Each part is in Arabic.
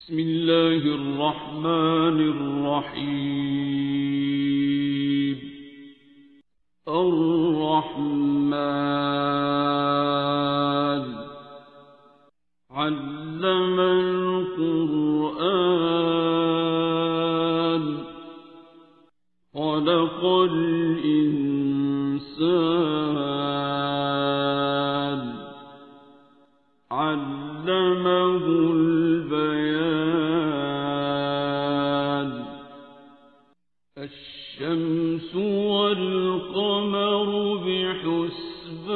بسم الله الرحمن الرحيم. الرحمن علم القرآن خلق الإنسان علمه البيان. الشمس والقمر بحسبان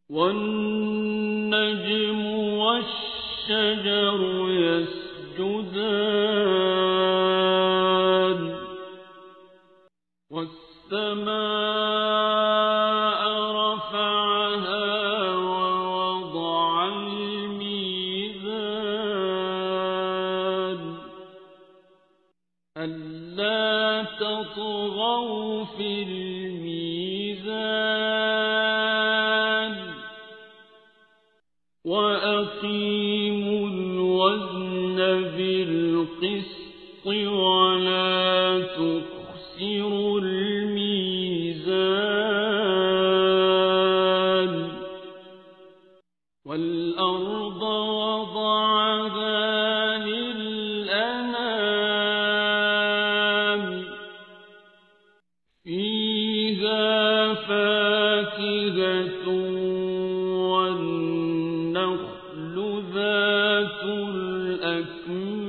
والنجم والشجر يسجدان والسماء رفعها ووضع الميزان ألا تطغوا في الميزان وأقيموا الوزن بالقسط ولا تخسروا الميزان. والأرض وضعها للأنام فيها فاكهة والنخل ذات الأكمام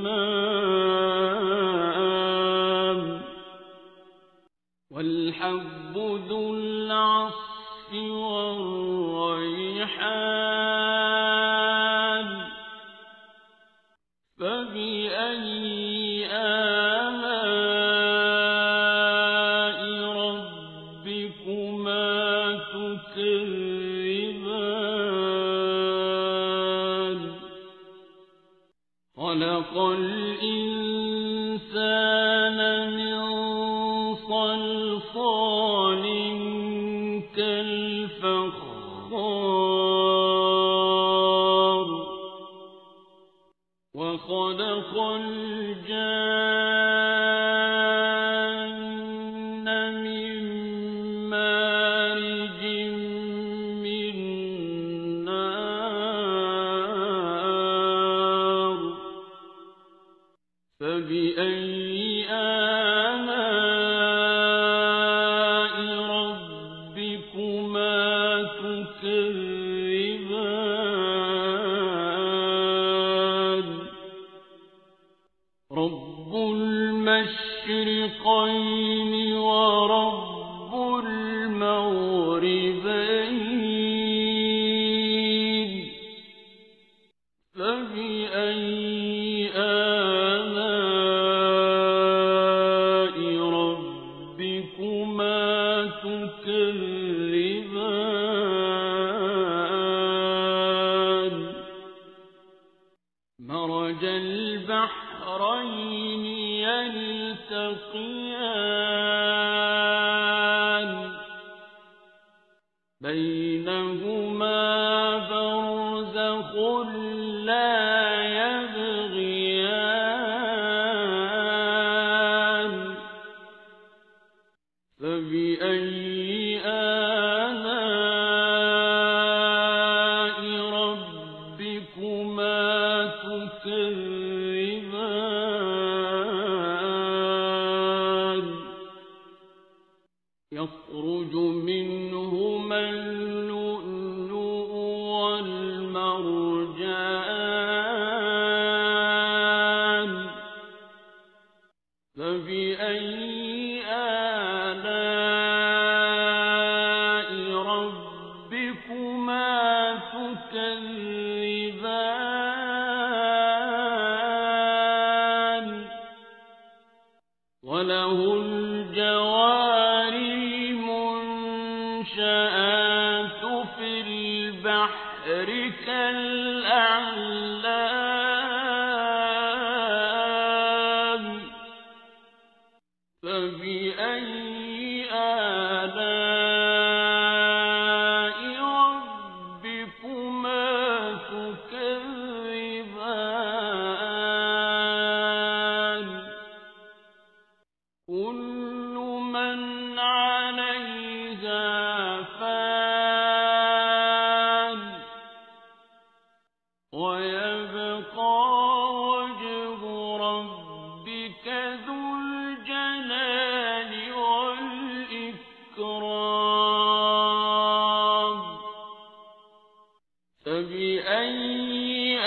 والحب ذو العصف والريحان. فبأي آلاء ربكما تكذبان. خلق الإنسان من صلصال كالفخار وخلق الجان من مارج من نار. فبأي آلاء ربكما تكذبان. رب المشرقين ورب المغربين. فبأي آلاء ربكما تكذبان. مرج البحرين يلتقيان بينهما برزخ لا يبغيان. فبأي آلاء ربكما تكذبان. يخرج منهما اللؤلؤ والمرجان. فبأي آلاء ربكما تكذبان. وله الجوار المنشآت في البحر كالأعلام. فبأي آلاء ربكما تكذبان. ويبقى وجه ربك ذو الجلال والإكرام فبأي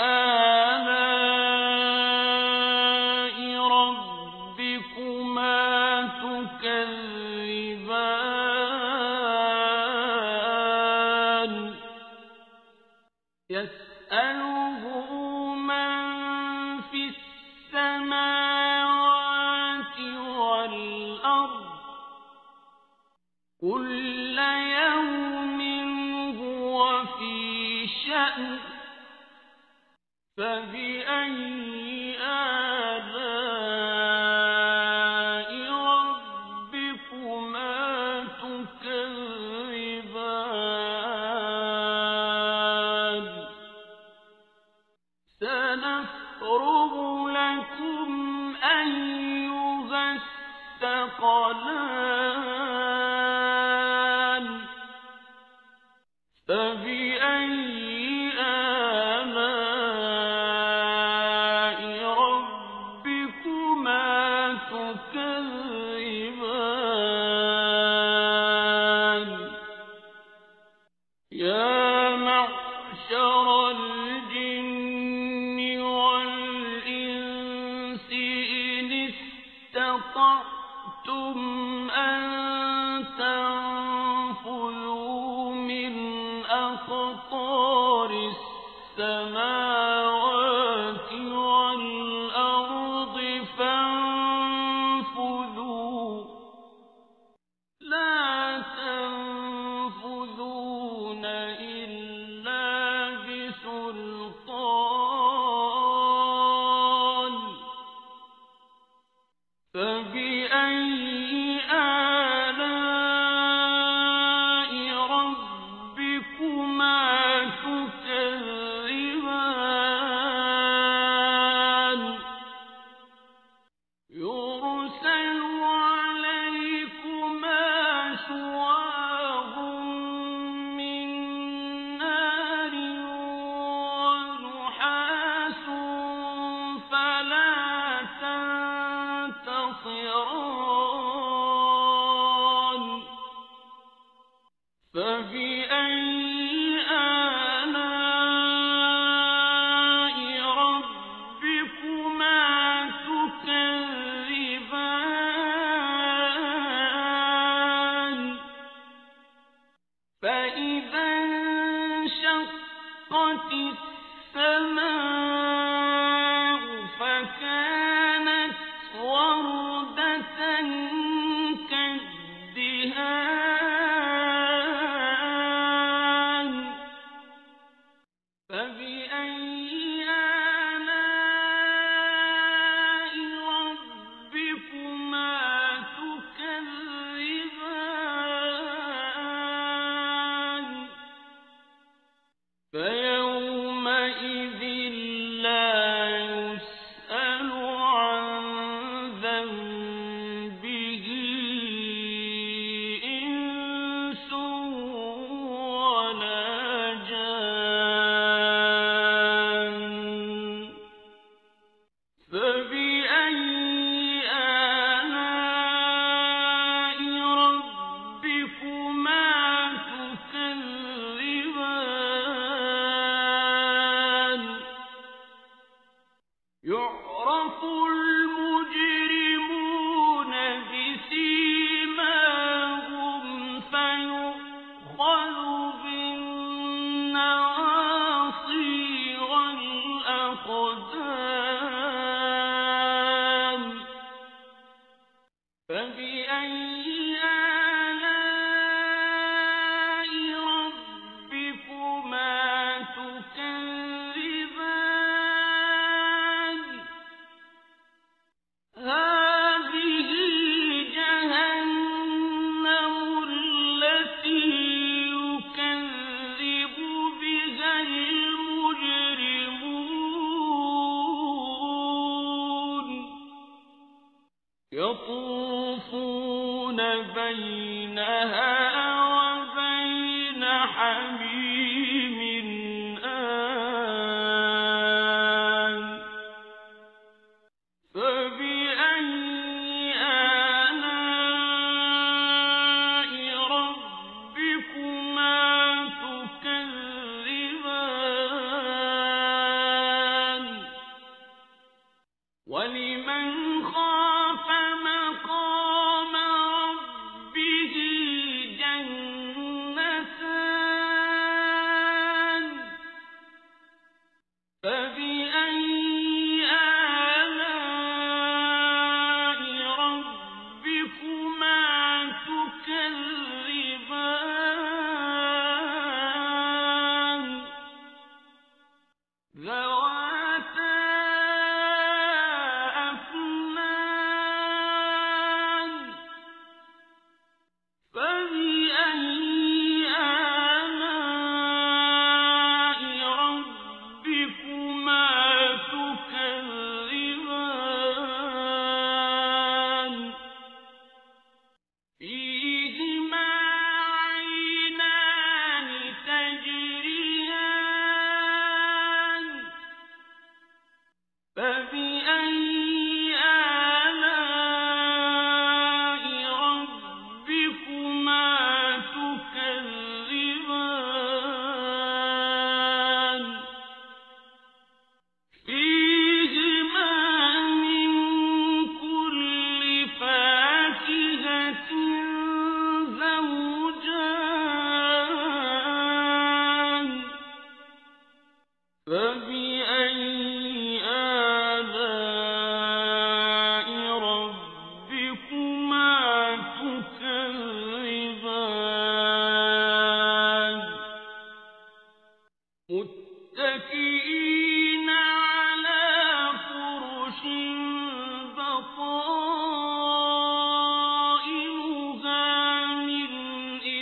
آلاء ربكما تكذبان يسأله من في السماوات والأرض كل يوم هو في شأن فبأي آلاء ربكما تكذبان سنفرغ لكم أيها الثقلان فبأي آلاء ربكما تكذبان يا معشر الجن والإنس إن استطعتم أن تنفذوا من أقطار السماوات والأرض فانفذوا لا تنفذون إلا بسلطان فبأي آلاء ربكما تكذبان يرسل عليكما شواظ من نار ونحاس فلا تنتصران فبأي آلاء ربكما تكذبان فإذا انشقت السماء فكانت وردة كالدهان فبأي آلاء ربكما تكذبان فيومئذ لا يسأل عن ذنبه إنس ولا جان فبأي آلاء ربكما تكذبان يعرف المجرمون بسيماهم فيؤخذ بالنواصي والأقدام فبأي آلاء ربكما تكذبان هذه جهنم التي يكذب بها المجرمون يطوفون بينها وبين حميم آن فبأي آلاء ربكما تكذبان ذواتا أفنان فبأي آلاء ربكما تكذبان فيهما عينان تجريان فبأي آلاء ربكما تكذبان فيهما من كل فاكهة زوجان فبأي آلاء ربكما تكذبان متكئين على فرش بطائنها من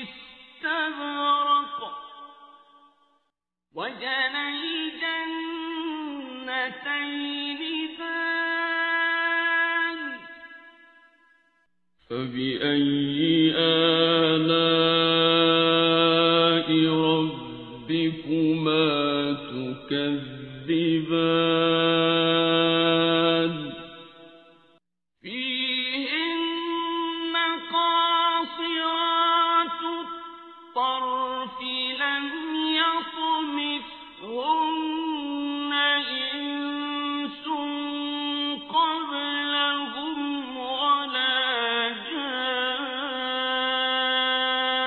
استبرق وجنى الجنتين دان فبأي آلاء ربكما تكذبان فيهن قاصرات الطرف لم يطمثهن إنس قبلهم ولا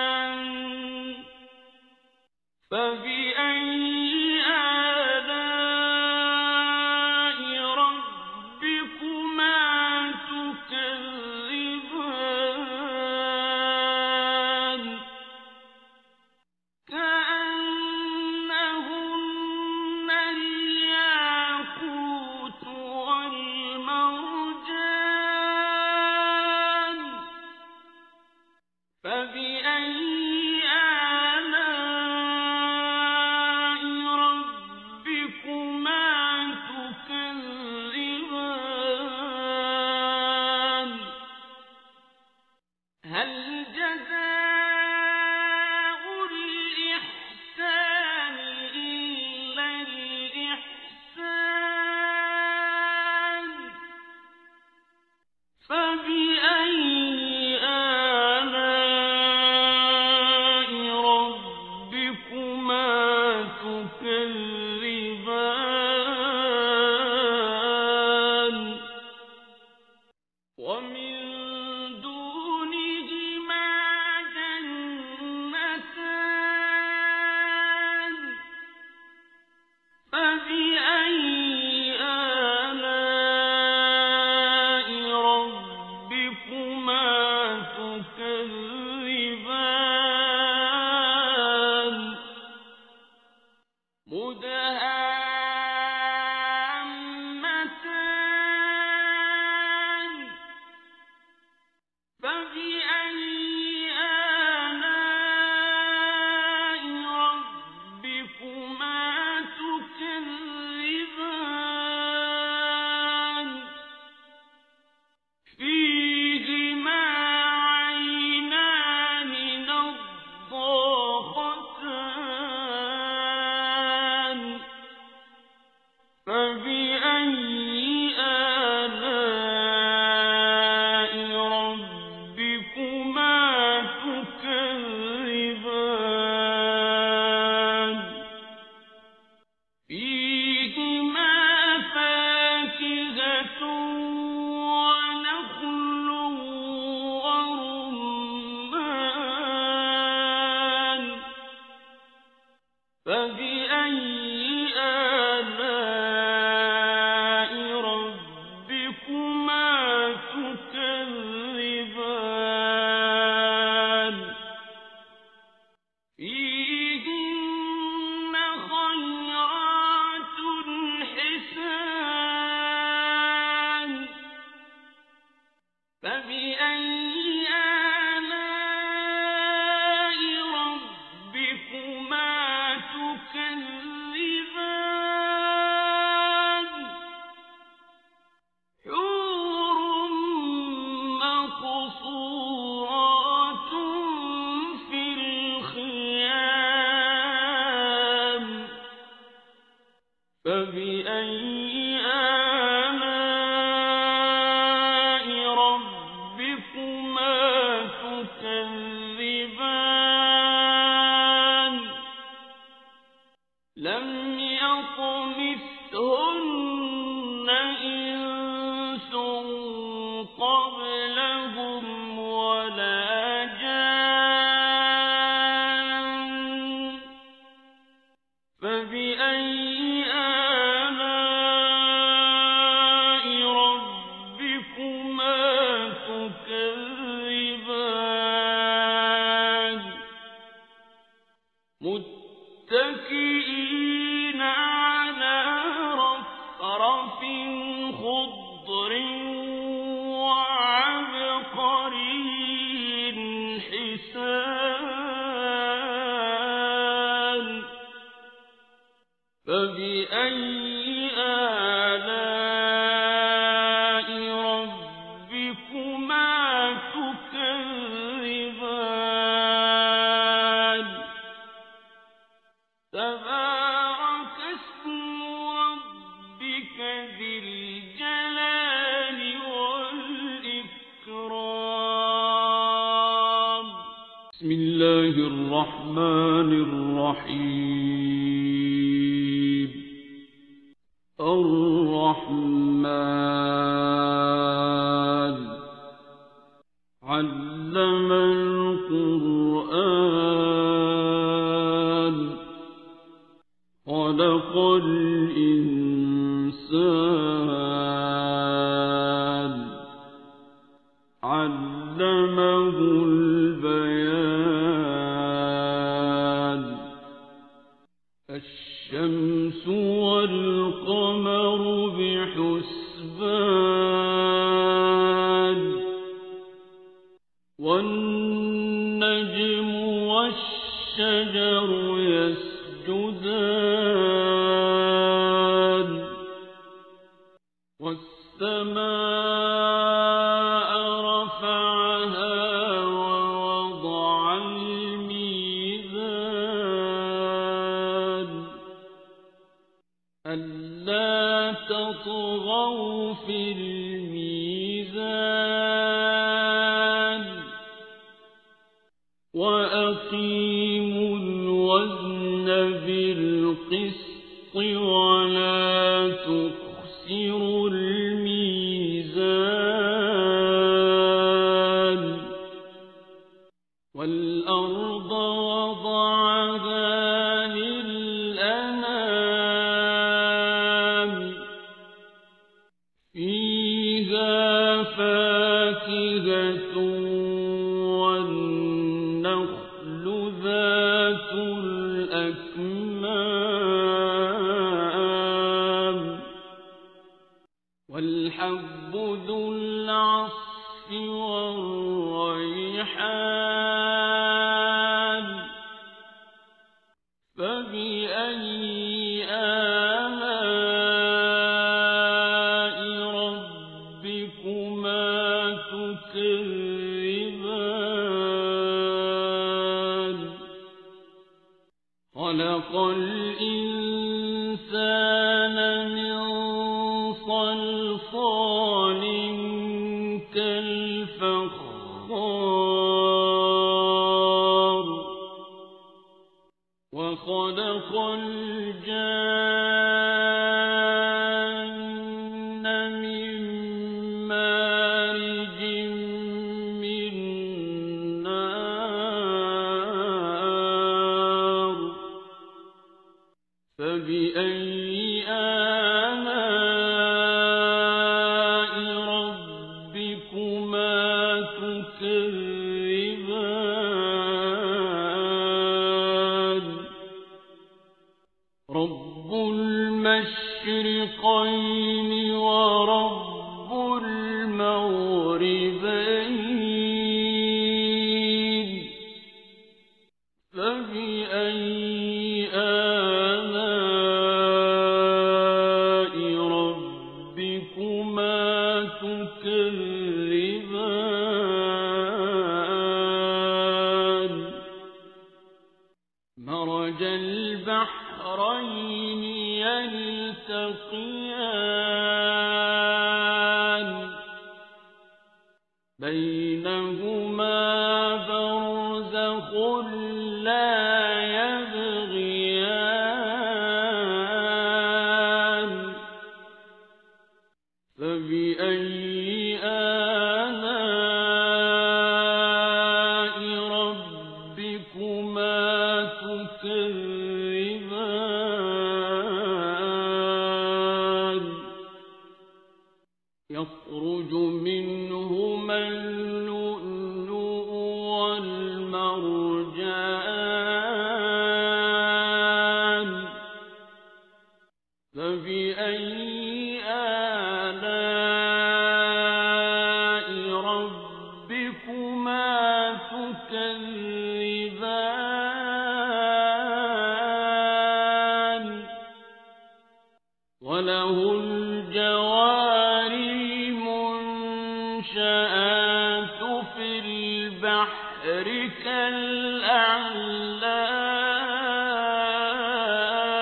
جان فبأي آلاء ربكما تكذبان كأنهن الياقوت والمرجان فبأي آلاء ربكما تكذبان هل جزاء الإحسان إلا الإحسان فبأي آلاء ربكما تكذبان ومن دونهما جنتان فبأي آلاء ربكما تكذبان مدهامتان فبأي آلاء ربكما تكذبان فيهما عينان نضاختان فبأي آلاء ربكما تكذبان فيهما فاكهة ونخل ورمان فبأي آلاء فبأي آلاء ربكما تكذبان لم يطمثهن إنس قبلهم ولا جان فبأي آلاء ربكما تكذبان متكئين على رفرف خضر وعبقري حسان فبأي آلاء ربكما تكذبان تبارك اسم ربك ذي الجلال والإكرام بسم الله الرحمن الرحيم الرحمن علم القرآن خلق الإنسان علمه البيان الشمس والقمر بحسبان والنجم والشجر يسجدان والسماء رفعها ووضع الميزان ألا تطغوا في الميزان وأقيموا الوزن بالقسط ولا تخسروا الميزان والأرض وضعها للأنام فيها فاكهة والنخل ذات الأكمام والحب ذو العصف والريحان فبأي آلاء ربكما تكذبان خلق الإنسان من صلصال كالفخار وخلق الجان من مارج من نار فبأي آلاء ربكما تكذبان رب المشرقين ورب المغربين فبأي آلاء ربكما تكذبان مرج البحرين يلتقيان يلتقيان بينهما برزخ لا يبغيان فبأي آلاء ربكما تكذبان يخرج منهما اللؤلؤ والمرجان فبأي آلاء ربكما تكذبان وله الجوار المنشآت في البحر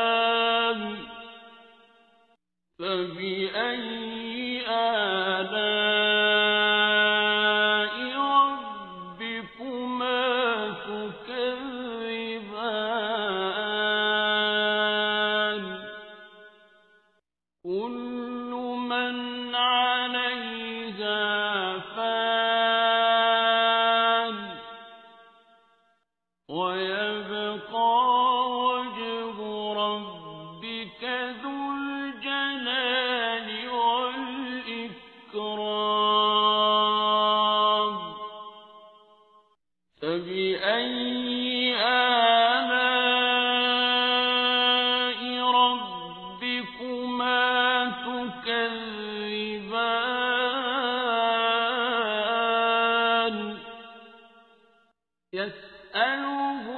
كالأعلام فبأي آلاء ربكما تكذبان كل من عليها فان ويبقى وجه ربك ذو الجلال والإكرام فبأي آلاء ربكما تكذبان يسأله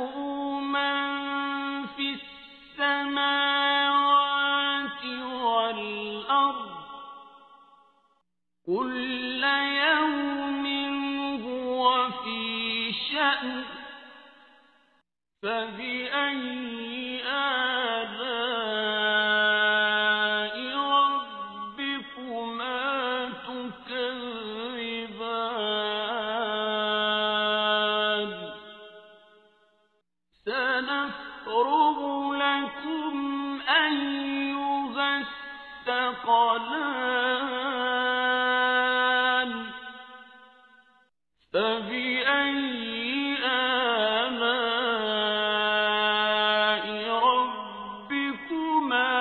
من في السماوات والأرض كل يوم هو في شأن فبأي آلاء ربكما تكذبان سنفرغ لكم أيها الثقلان فبأي آلاء ربكما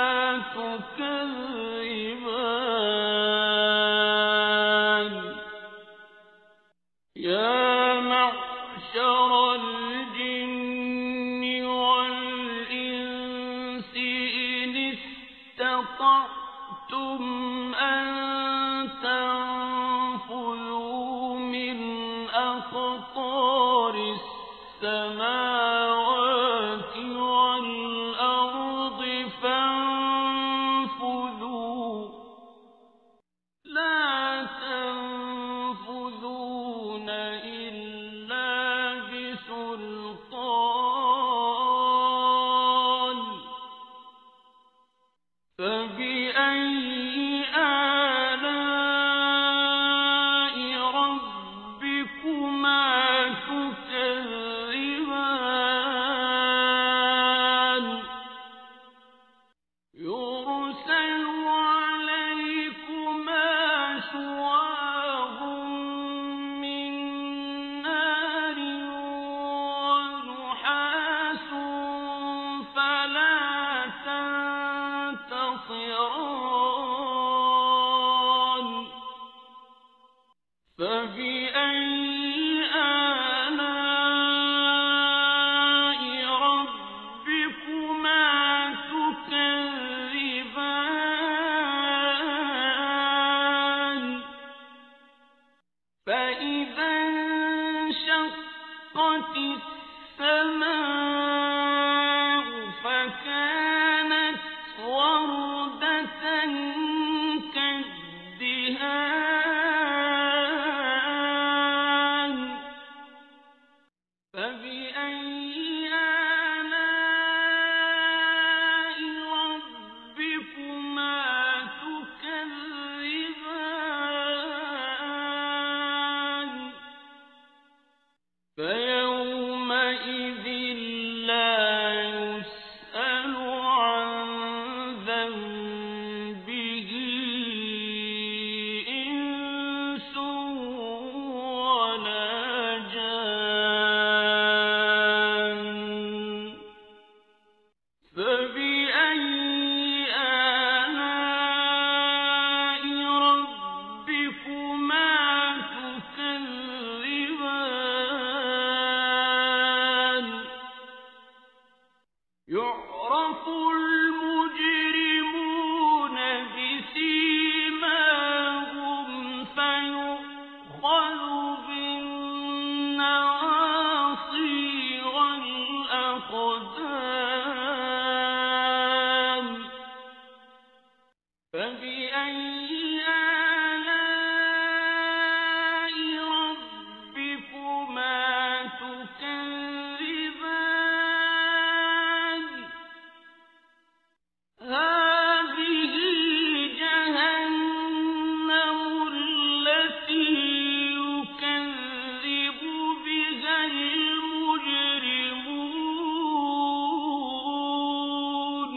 تكذبان يا معشر الجن والإنس إن استطعتم أن تنفذوا من أقطار السماوات والأرض فانفذوا لا تنفذون إلا بسلطان فبأي آلاء ربكما تكذبان يرسل عليكما شواظ من نار ونحاس فلا تنتصران فبأي آلاء ربكما تكذبان فإذا انشقت السماء فكانت وردة كالدهان فبأي آلاء ربكما فبأي آلاء ربكما تكذبان هذه جهنم التي يكذب بها المجرمون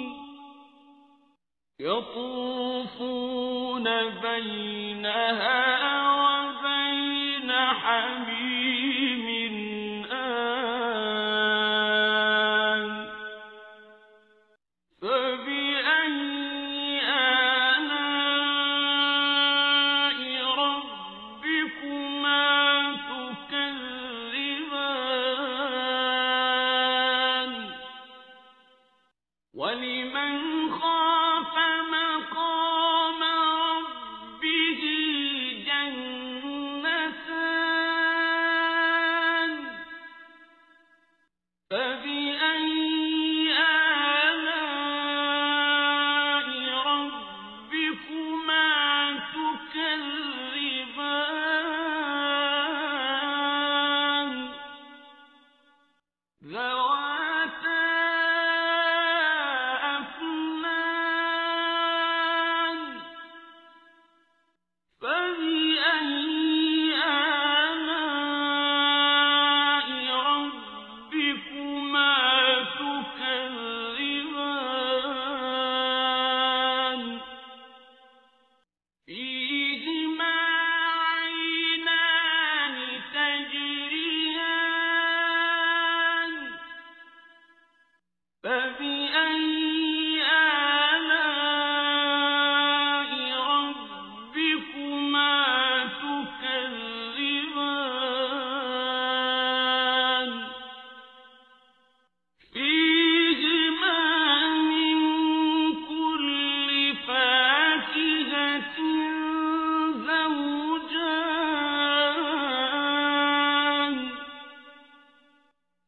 يطوفون بينها وبين حميم آن فبأي آلاء ربكما تكذبان ولمن خاف مقام ربه جنتان فبأي آلاء ربكما تكذبان ذواتا أفنان فبأي آلاء ربكما تكذبان فيهما عينان تجريان فبأي آلاء ربكما تكذبان فيهما من كل فاكهة زوجان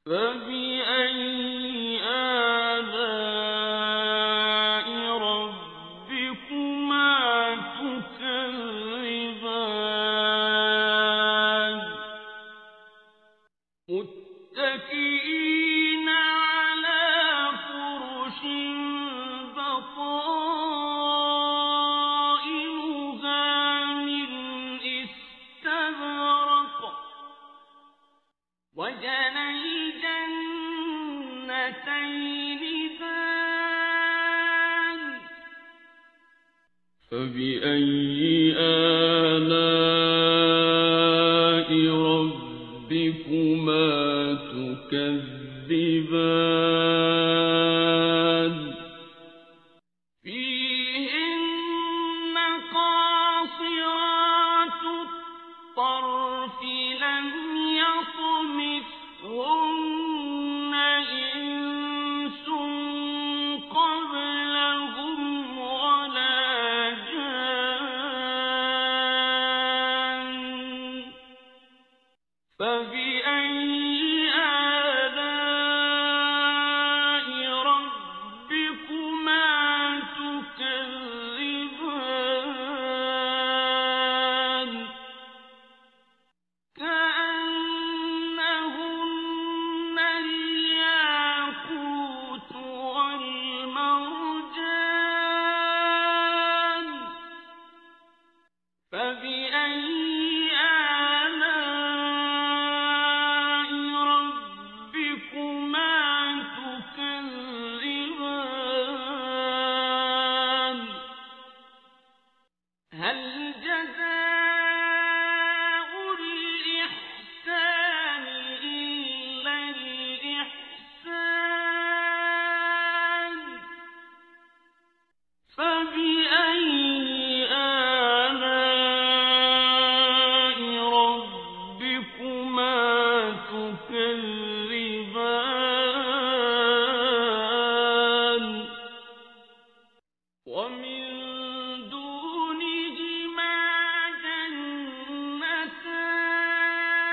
فبأي آلاء ربكما تكذبان متكئين على فرش بطائنها من استبرق وجنى الجنتين دان فبأي آلاء ربكما تكذبان فيهن قاصرات الطرف لم يطمثهن إنس قبلهم ولا جان فبأي آلاء ربكما تكذبان كأنهن الياقوت والمرجان فبأي آلاء ربكما تكذبان هل جزاء الإحسان إلا الإحسان فبأي آلاء ربكما تكذبان ومن دونهما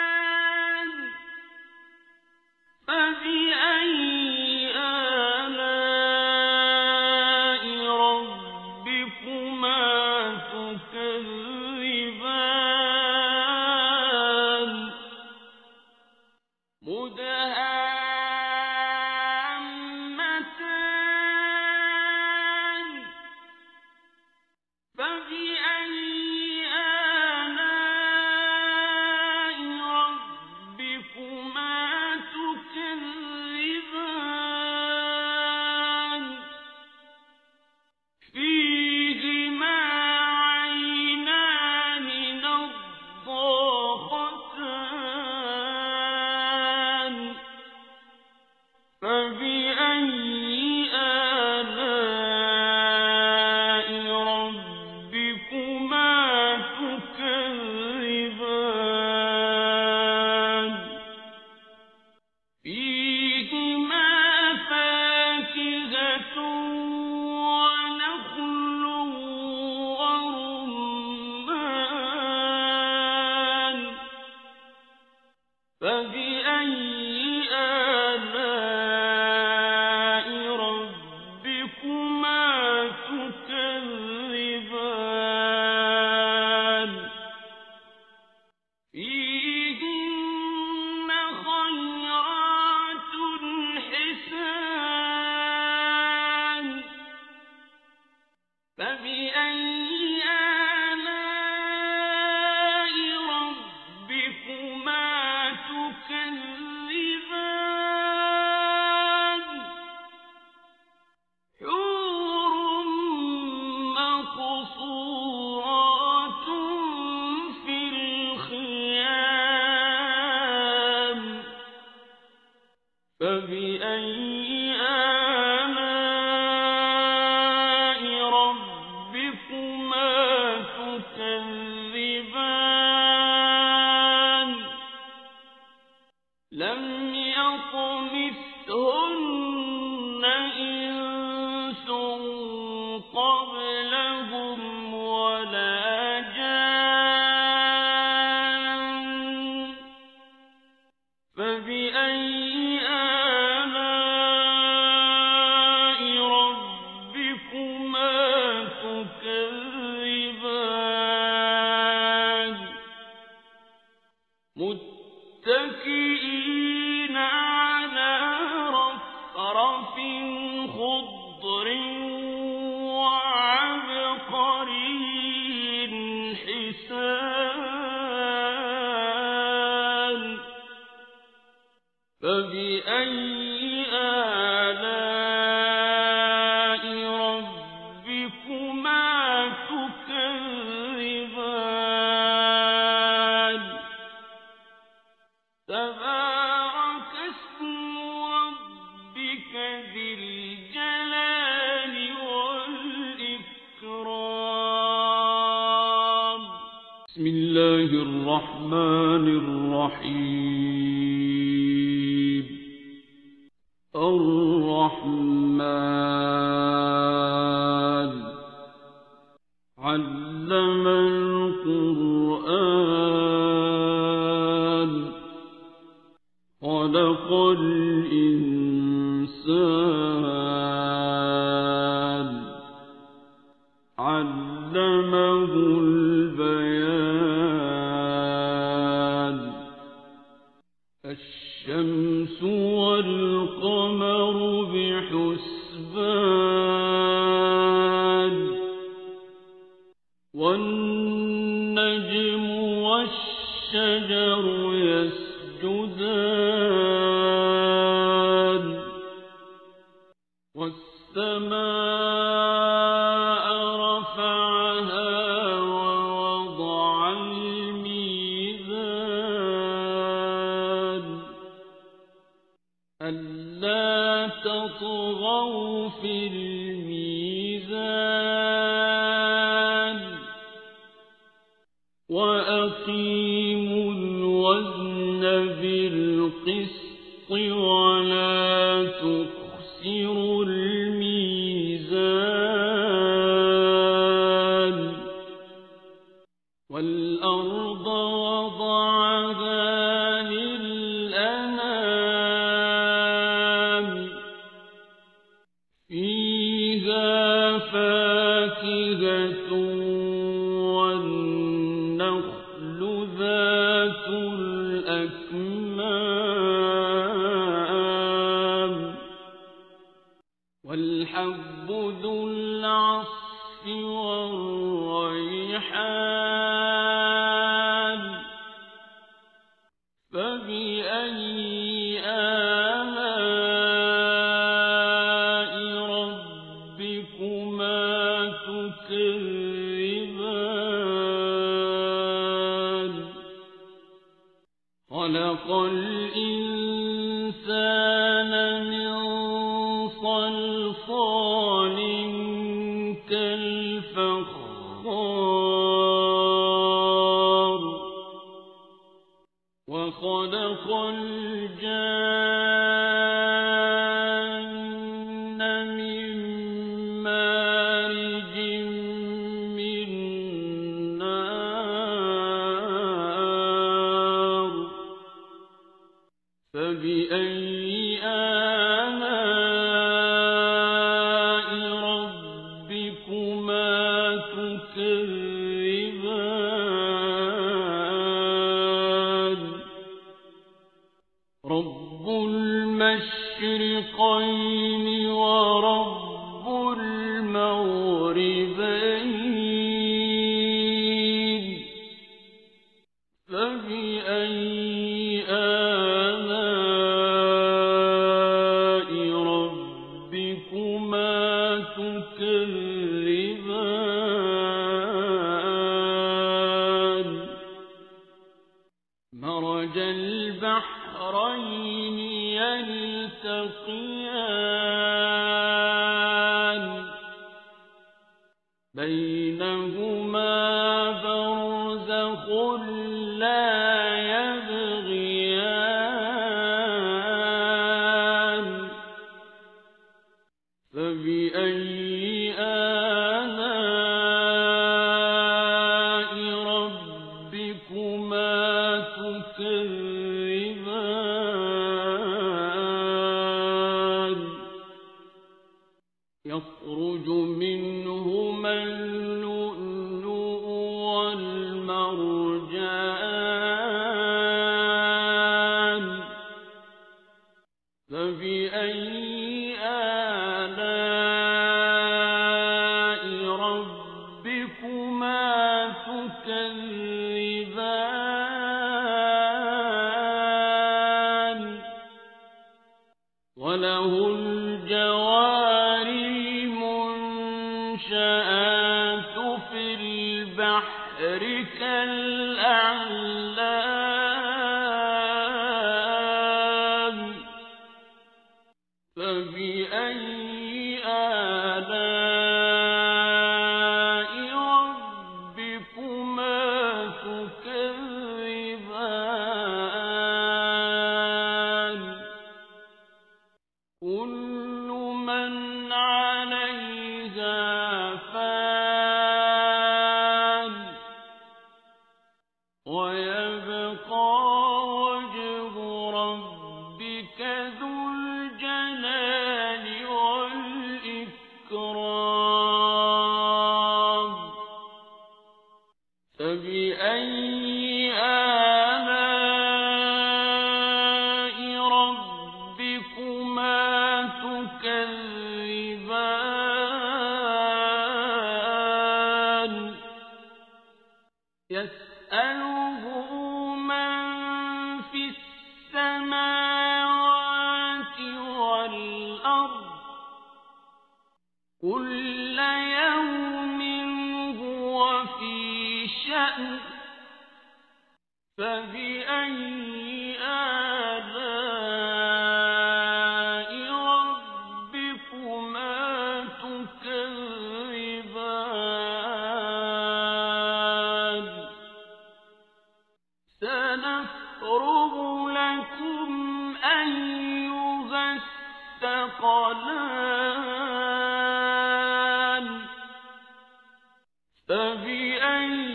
جنتان فبأي آلاء ربكما فبأي آلاء ربكما تكذبان فيهما عينان نضاختان فبأي آلاء ربكما تكذبان فيهما فاكهة ونخل ورمان فبأي آلاء ربكما تكذبان فيهن خيرات حسان فبأي آلاء ربكما تكذبان حور مقصورات في الخيام فبأي آلاء ربكما تكذبان لم يطمثهن إنس قبلهم ولا جان فبأي آلاء ربكما تكذبان متكئين على رفرف خضر وعبقري حسان فبأي آلاء ربكما تكذبان تبارك اسم ربك ذي الجلال والإكرام بسم الله الرحمن الرحيم الرحمن علم القرآن خلق الإنسان علمه البيان الشمس والقمر بحسبان والنجم والشجر يسجدان والسماء رفعها ووضع الميزان ألا تطغوا في الميزان وأقيموا الوزن بالقسط ولا تخسروا الميزان والأرض وضعها للأنام فيها فاكهة والنخل ذات الأكمام والحب ذو العصف والريحان الحال فبأي آلاء ربكما تكذبان خلق الإنسان من صلصال كالفخار وخلق الجان من مارج من نار فبأي آلاء ربكما تكذبان رب المشرقين ورب المغربين فبأي آلاء ربكما تكذبان مرج البحرين يلتقيان بينهما برزخ لا يبغيان فبأي آلاء ربكما تكذبان يخرج منهما اللؤلؤ والمرجان فبأي آلاء ربكما تكذبان وله الجوار المنشآت في البحر كالأعلام فبأي آلاء ربكما تكذبان كل من عليها فان ويبقى وجه ربك ذو الجلال والإكرام فبأي آلاء ربكما تكذبان يسأله من في السماوات والأرض كل يوم هو في شأن فبأي آلاء ربكما تكذبان سنفرغ لكم أيها الثقلان فبأي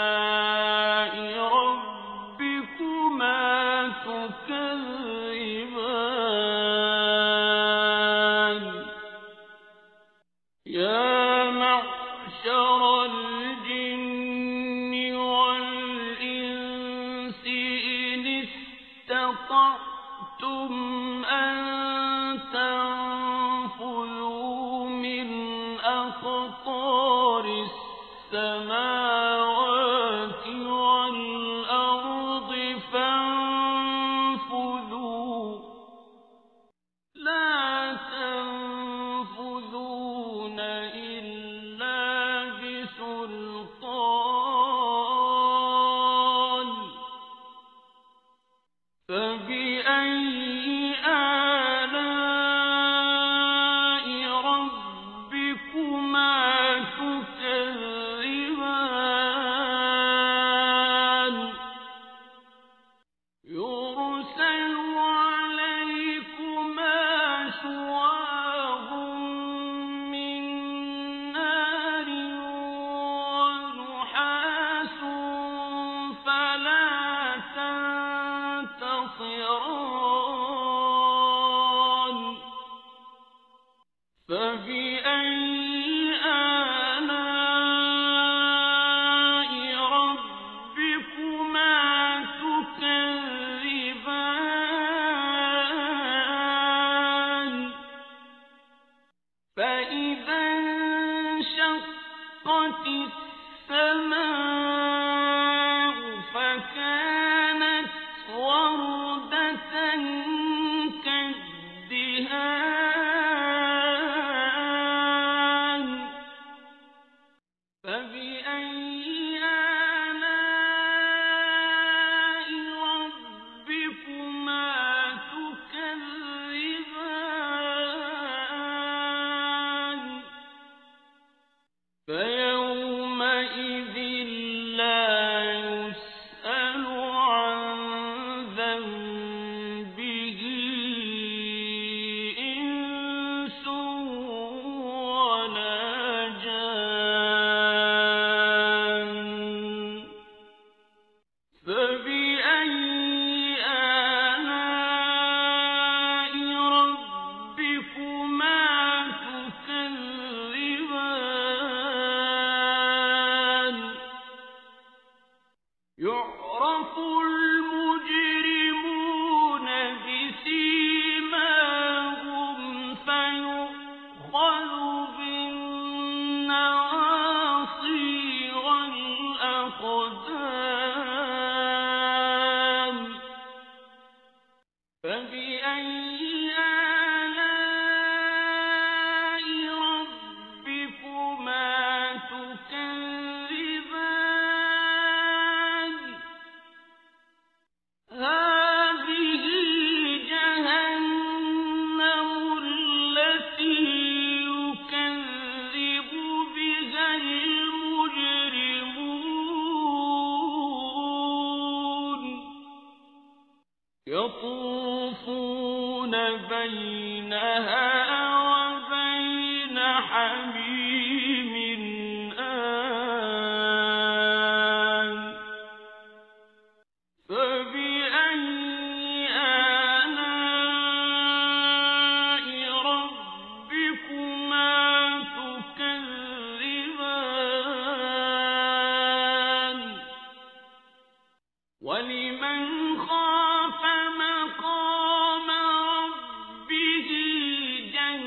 آلاء ربكما تكذبان يا معشر الجن والإنس إن استطعتم أن تنفذوا من أقطار أقطار السماوات والأرض فانفذوا لا تنفذون إلا بسلطان فبأي آلاء ربكما تكذبان يرسل عليكما شواظ من نار ونحاس فلا تنتصران فبأي آلاء ربكما تكذبان فإذا انشقت السماء فكانت وردة كالدهان فبأي آلاء ربكما تكذبان فيومئذ لا يسأل عن ذنبه إنس ولا جان فبأي آلاء ربكما تكذبان يعرف المجرمون بسيماهم فيؤخذ بالنواصي والأقدام فبأي آلاء ربكما تكذبان هذه جهنم التي يكذب بها المجرمون يطوفون بينها وبين حميم آن فبأي آلاء ربكما تكذبان ولمن خاف مقام ربه جنتان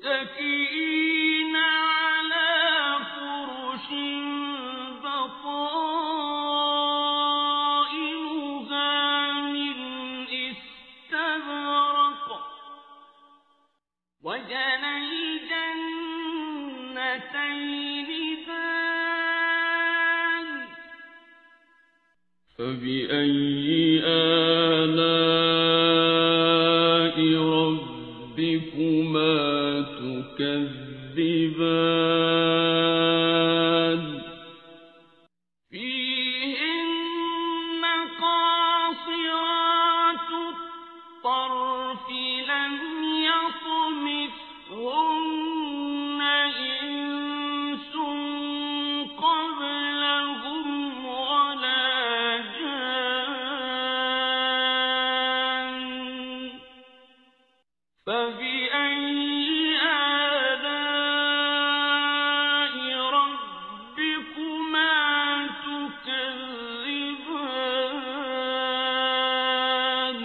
متكئين على فرش بطائنها من استبرق وجنى الجنتين دان فبأي آلاء ربكما تكذبان فيهن قاصرات الطرف لم يطمثهن إنس قبلهم ولا جان فبأي آلاء ربكما تكذبان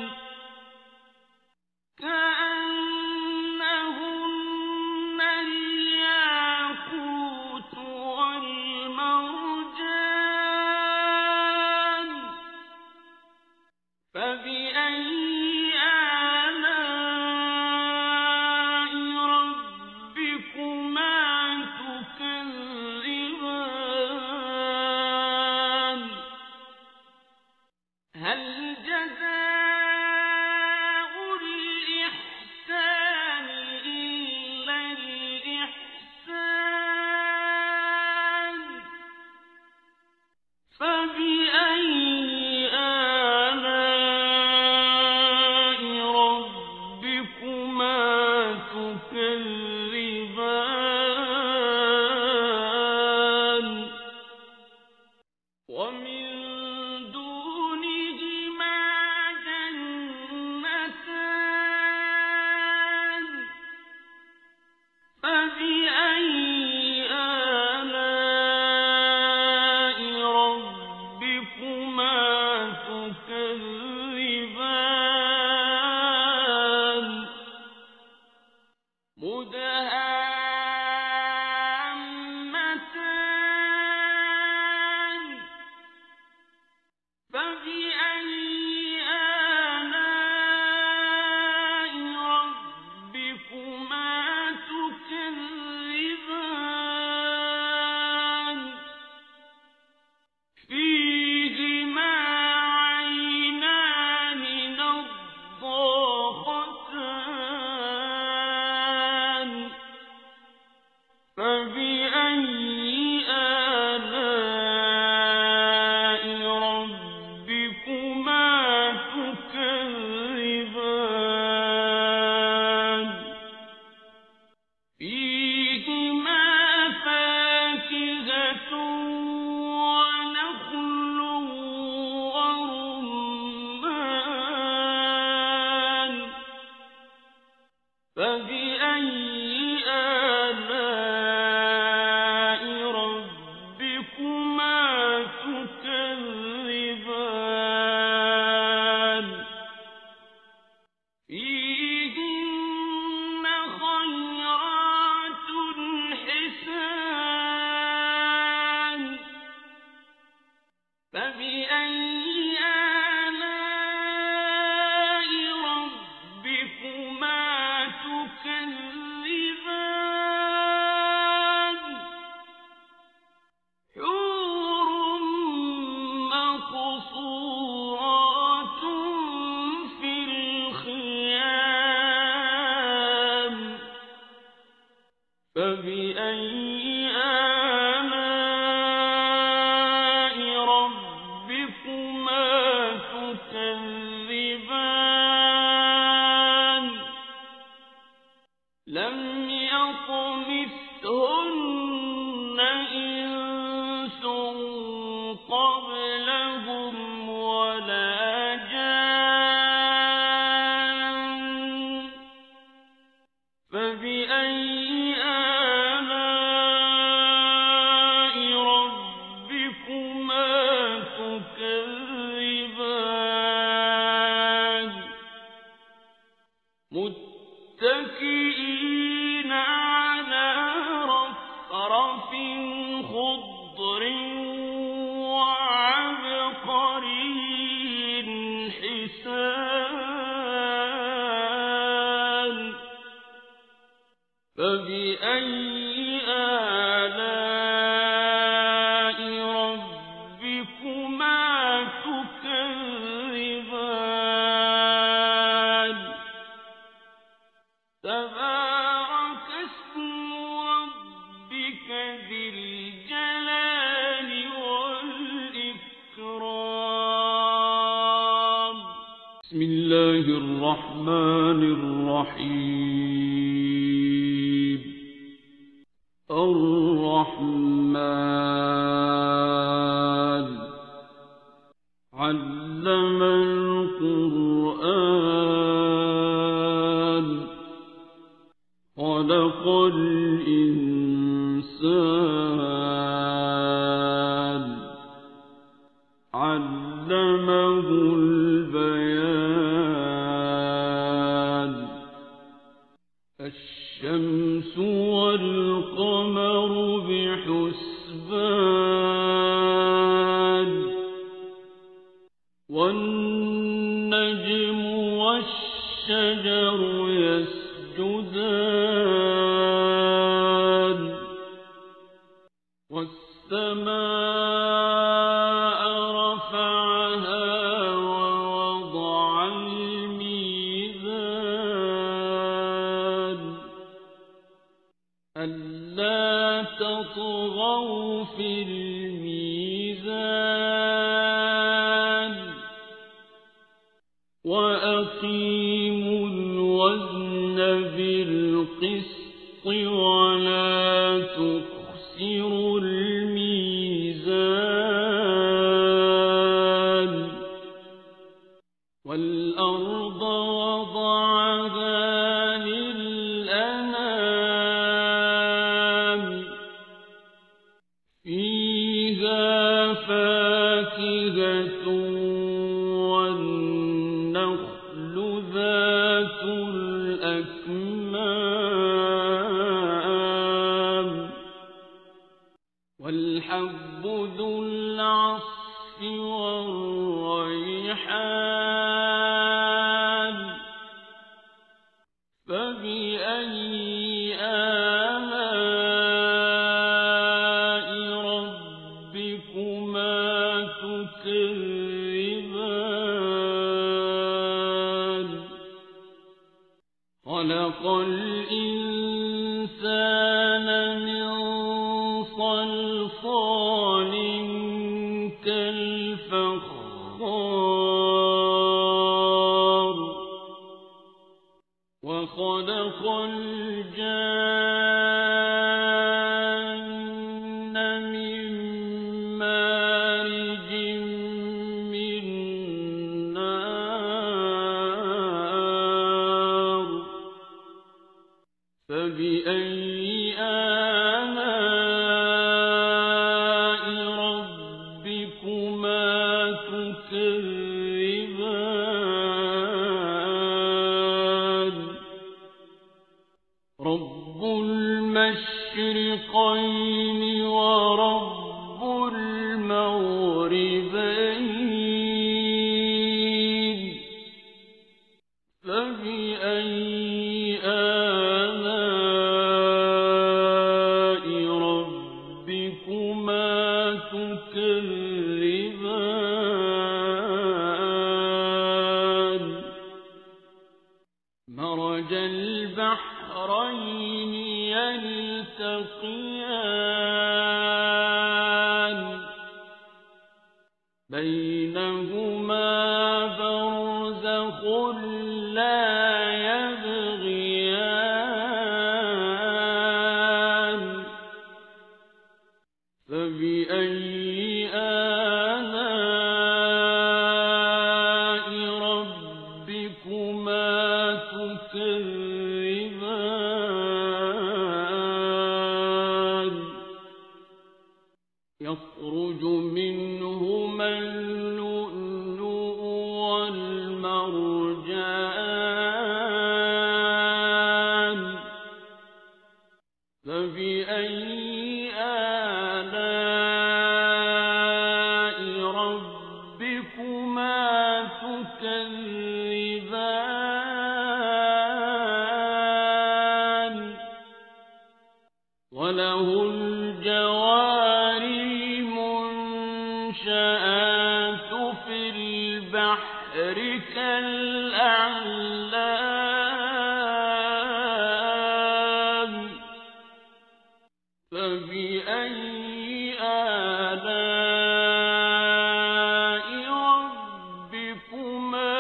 كأنهن الياقوت والمرجان فبأي آلاء ربكما تكذبان هل جزاء الإحسان إلا الإحسان فبأي آلاء ربكما تكذبان ومن دونهما جنتان فبأي آلاء ربكما تكذبان مدهامتان فبأي آلاء ربكما تكذبان فيهما عينان نضاختان فبأي آلاء ربكما تكذبان فيهما فاكهة ونخل ورمان فبأي آلاء ربكما تكذبان فيهن خيرات حسان فبأي آلاء ربكما تكذبان حور مقصورات في الخيام فبأي آلاء ربكما تكذبان لم يطمثهن إنس قبلهم ولا جان فبأي آلاء ربكما تكذبان متكئين على رفرف خضر وعبقري حسان فبأي آلاء ربكما تكذبان تبارك اسم ربك ذي الجلال والإكرام بسم الله الرحمن الرحيم الرحمن علم القرآن خلق الإنسان علمه البيان الشمس والقمر بحسبان والنجم والشجر يسجدان والسماء رفعها ووضع الميزان ألا تطغوا في الميزان وأقيموا الوزن بالقسط ولا تخسروا الميزان والأرض وضعها للأنام فيها فاكهة والنخل ذات الأكمام والحب ذو العصف والريحان فبأي آلاء ربكما تكذبان خلق الإنسان من صلصال كالفخار وخلق الجان من مارج من نار فبأي آلاء ربكما تكذبان رب المشرقين ورب المغربين فبأي آلاء ربكما تكذبان مرج البحرين يلتقيان بينهما برزخ لا يبغيان فبأي آلاء ربكما تكذبان يخرج منهما اللؤلؤ والمرجان فبأي آلاء ربكما تكذبان وله الجوار المنشآت في البحر كالأعلام فبأي آلاء ربكما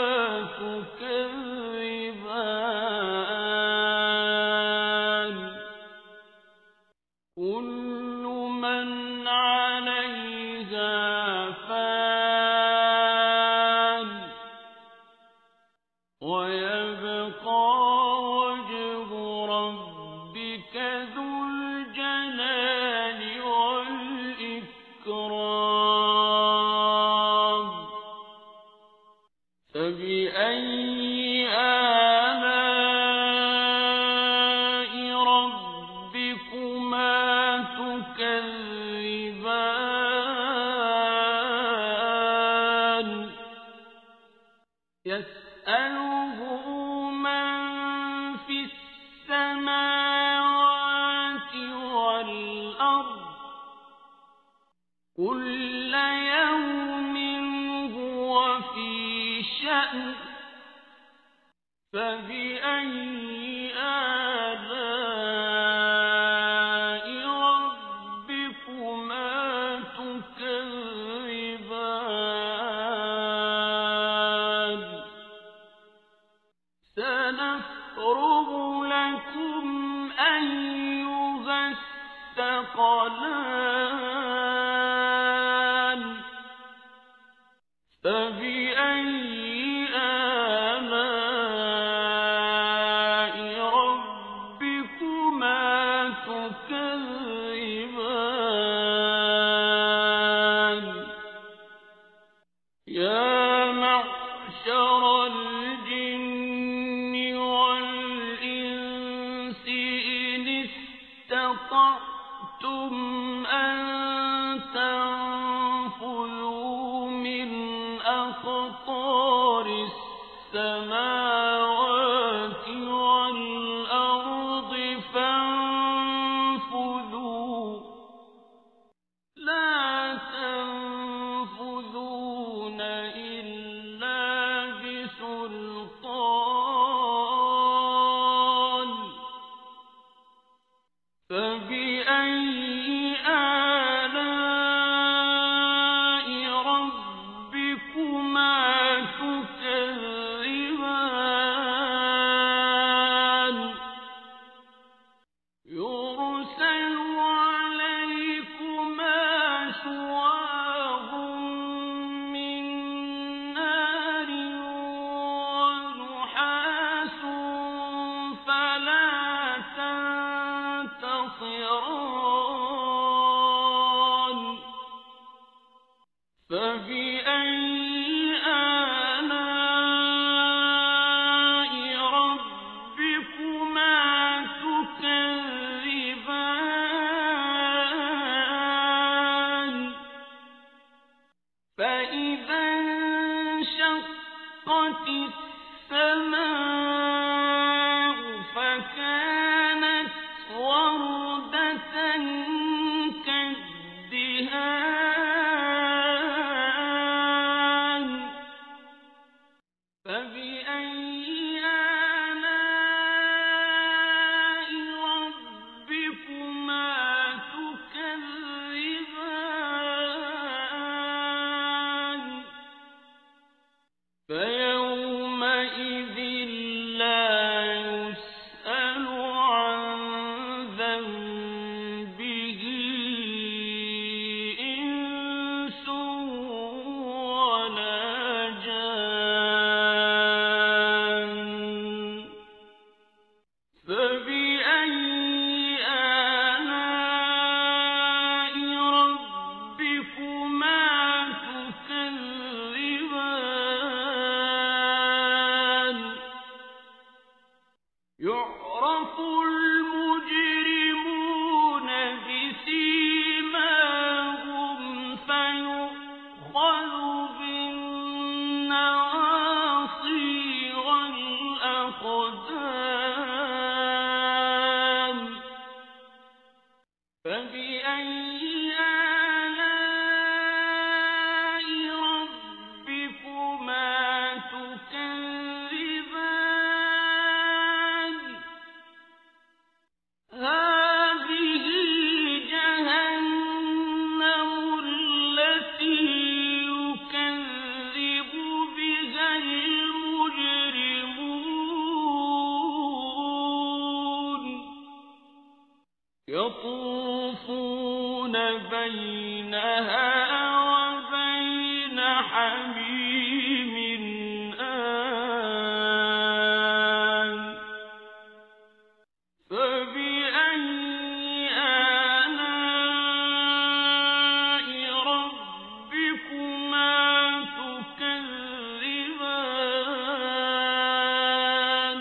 تكذبان كل من عليها فان ويبقى وجه ربك ذو الجلال والإكرام فبأي آلاء ربكما تكذبان يسأله من في السماوات والأرض كل يوم هو في شأن فبأي آلاء ربكما تكذبان سنفرغ لكم أيها الثقلان فبأي آلاء ربكما تكذبان يا معشر الجن والإنس إن استطعتم أن تنفذوا من أقطار السماوات والأرض فانفذوا لا تنفذون إلا بسلطان فبأي آلاء ربكما تكذبان يرسل عليكما شواظ من نار ونحاس فلا تنتصران فبأي آلاء ربكما تكذبان فإذا انشقت السماء فكانت وردة كالدهان فبأي آلاء ربكما تكذبان فيومئذ لا يسأل عن ذنبه إنس ولا جان فبأي آلاء ربكما تكذبان يعرف المجرمون يطوفون بينها وبين حميم آن فبأي آلاء ربكما تكذبان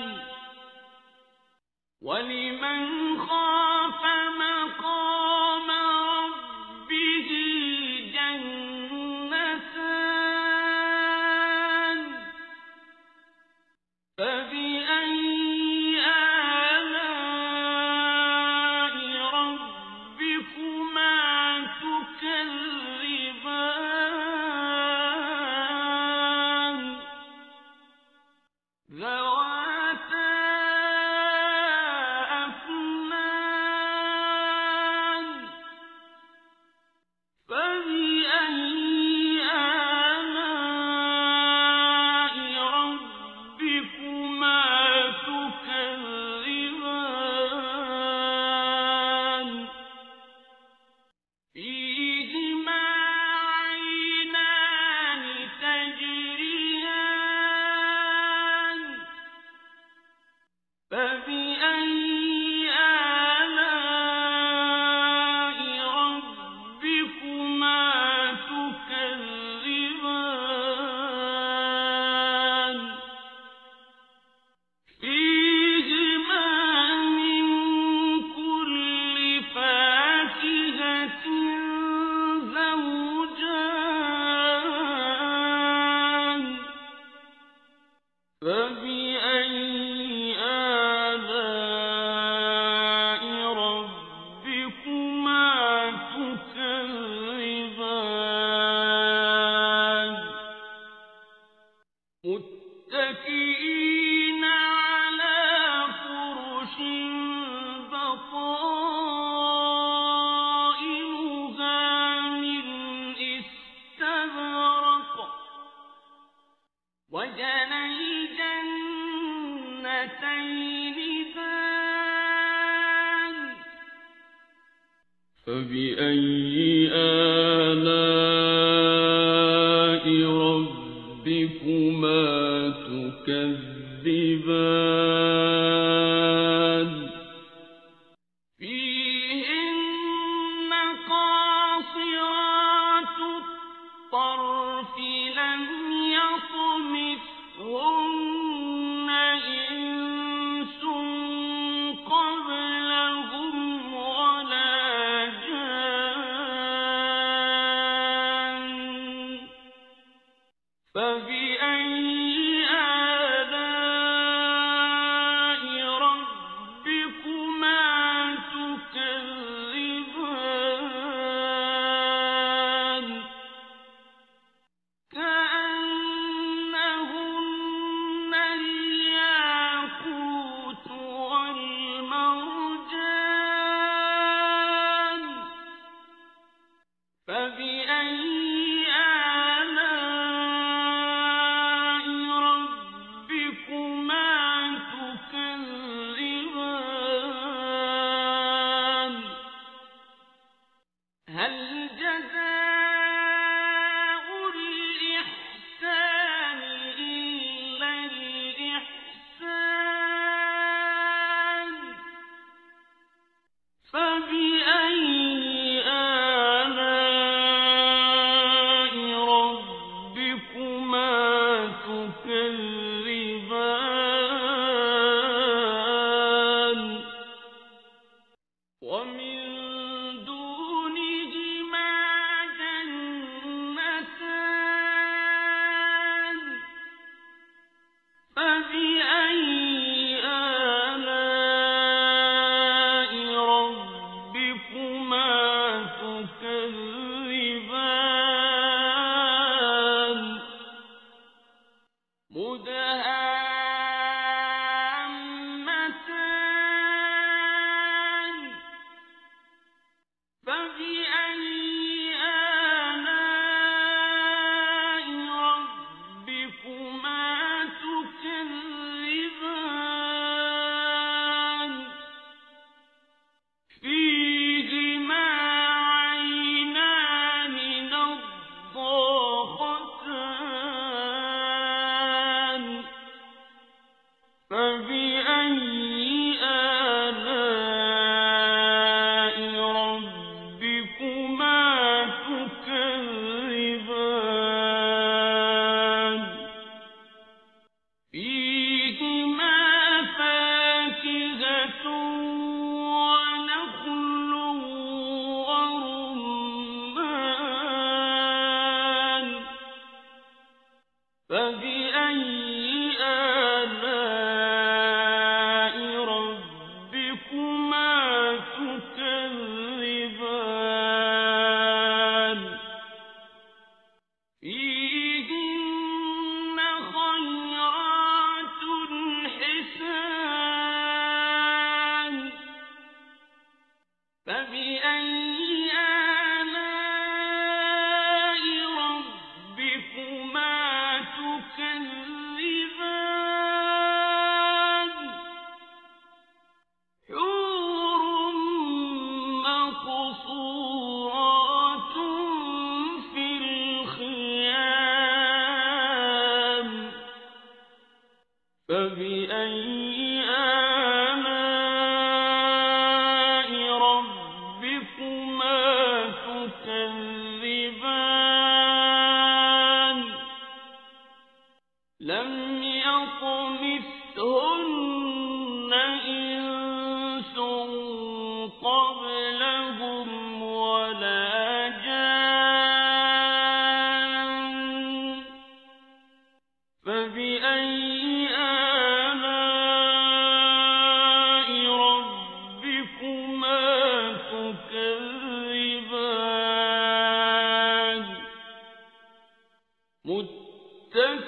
ولمن خاف مقام ربه جنتان فبأي آلاء ربكما تكذبان ذواتا أفنان فبأي آلاء ربكما تكذبان فيهما عينان تجريان فبأي آلاء ربكما تكذبان فيهما من كل فاكهة زوجان فبأي آلاء ربكما تكذبان متكئين على فرش بطائنها من استبرق وجنى الجنتين دان فبأي آلاء ربكما تكذبان فيهن قاصرات الطرف لم يطمثهن إنس قبلهم ولا جان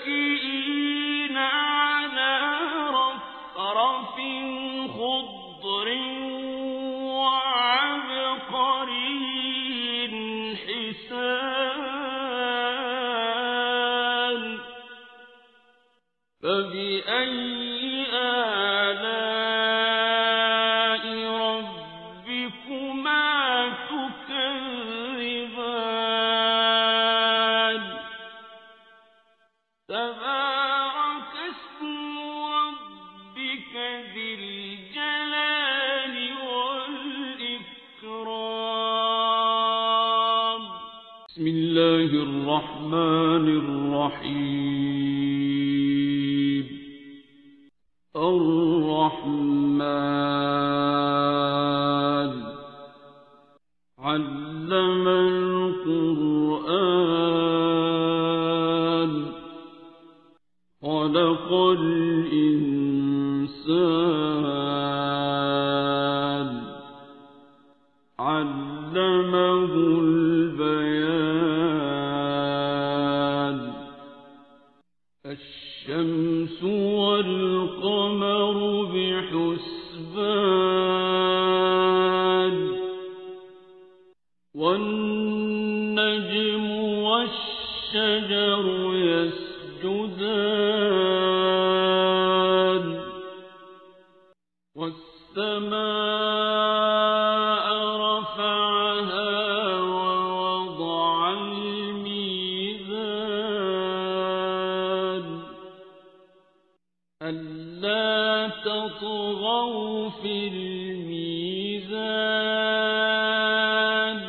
متكئين على رفرف خضر وعبقري حسان فبأي آلاء ربكما تكذبان تبارك اسم ربك ذي الجلال والإكرام بسم الله الرحمن الرحيم الرحمن علم القرآن خلق الإنسان علمه البيان الشمس والقمر بحسبان والنجم والشجر يسجدان والسماء رفعها ووضع الميزان ألا تطغوا في الميزان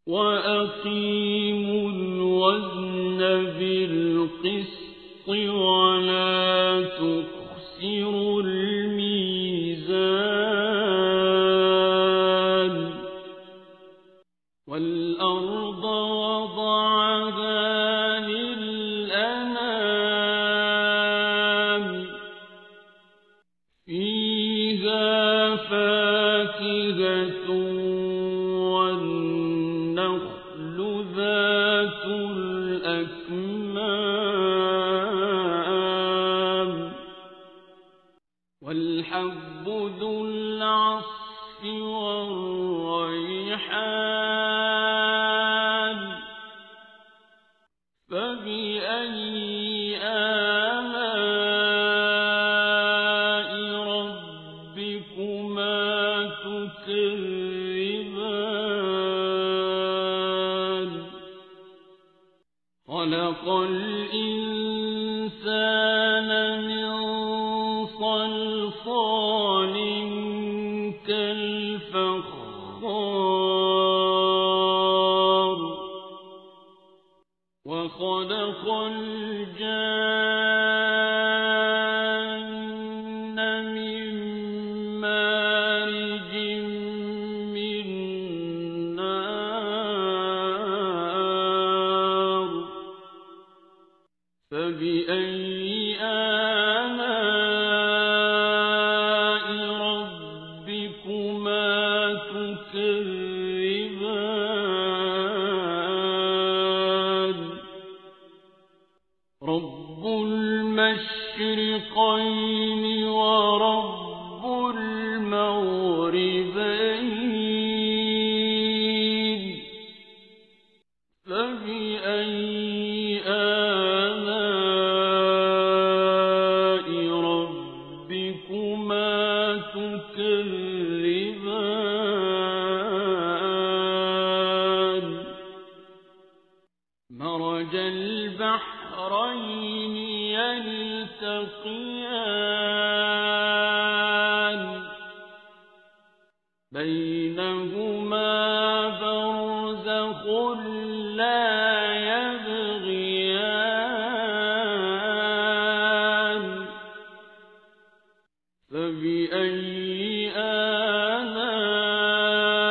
وأقيموا الوزن بالقسط ولا تخسروا الميزان والأرض وضعها للأنام فيها فاكهة والنخل ذات الأكمام والحب ذو العصف والريحان فبأي آلاء ربكما تكذبان خلق الإنسان من صلصال كالفخار وخلق الجان من مارج من نار فبأي آلاء ربكما تكذبان رب المشرقين ورب المغربين تكذبان مرج البحرين يلتقيان بينهما برزخ لا يبغيان فبأي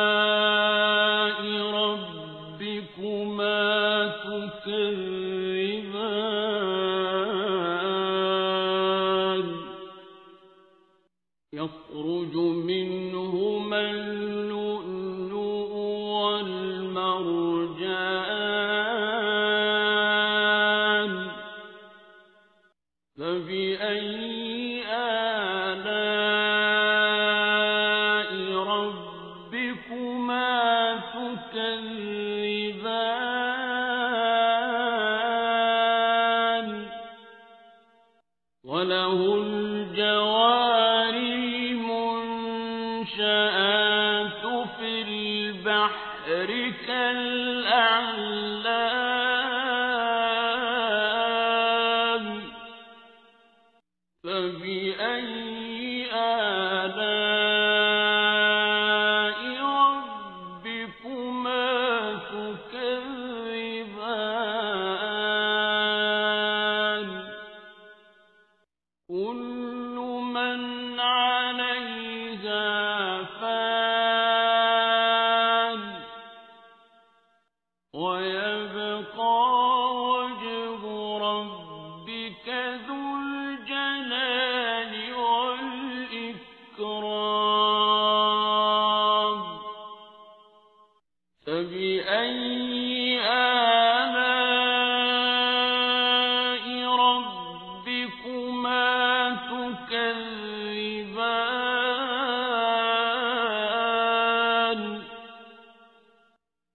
آلاء ربكما تكذبان يخرج منهما اللؤلؤ والمرجان فبأي آلاء ربكما تكذبان وله الجوار المنشآت في البحر كالأعلام فبأي آلاء ربكما تكذبان كل من عليها فان ويبقى وجه ربك ذو الجلال والإكرام فبأي آلاء ربكما تكذبان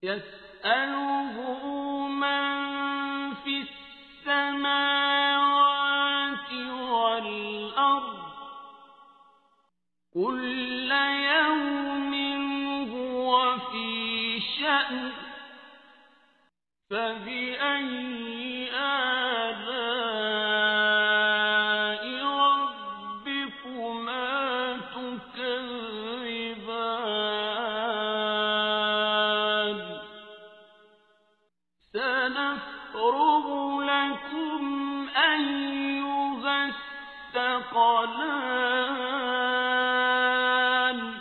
يسأله من في السماوات والأرض كل يوم هو في شأن فبأي آلاء ربكما تكذبان سنفرغ لكم أيها الثقلان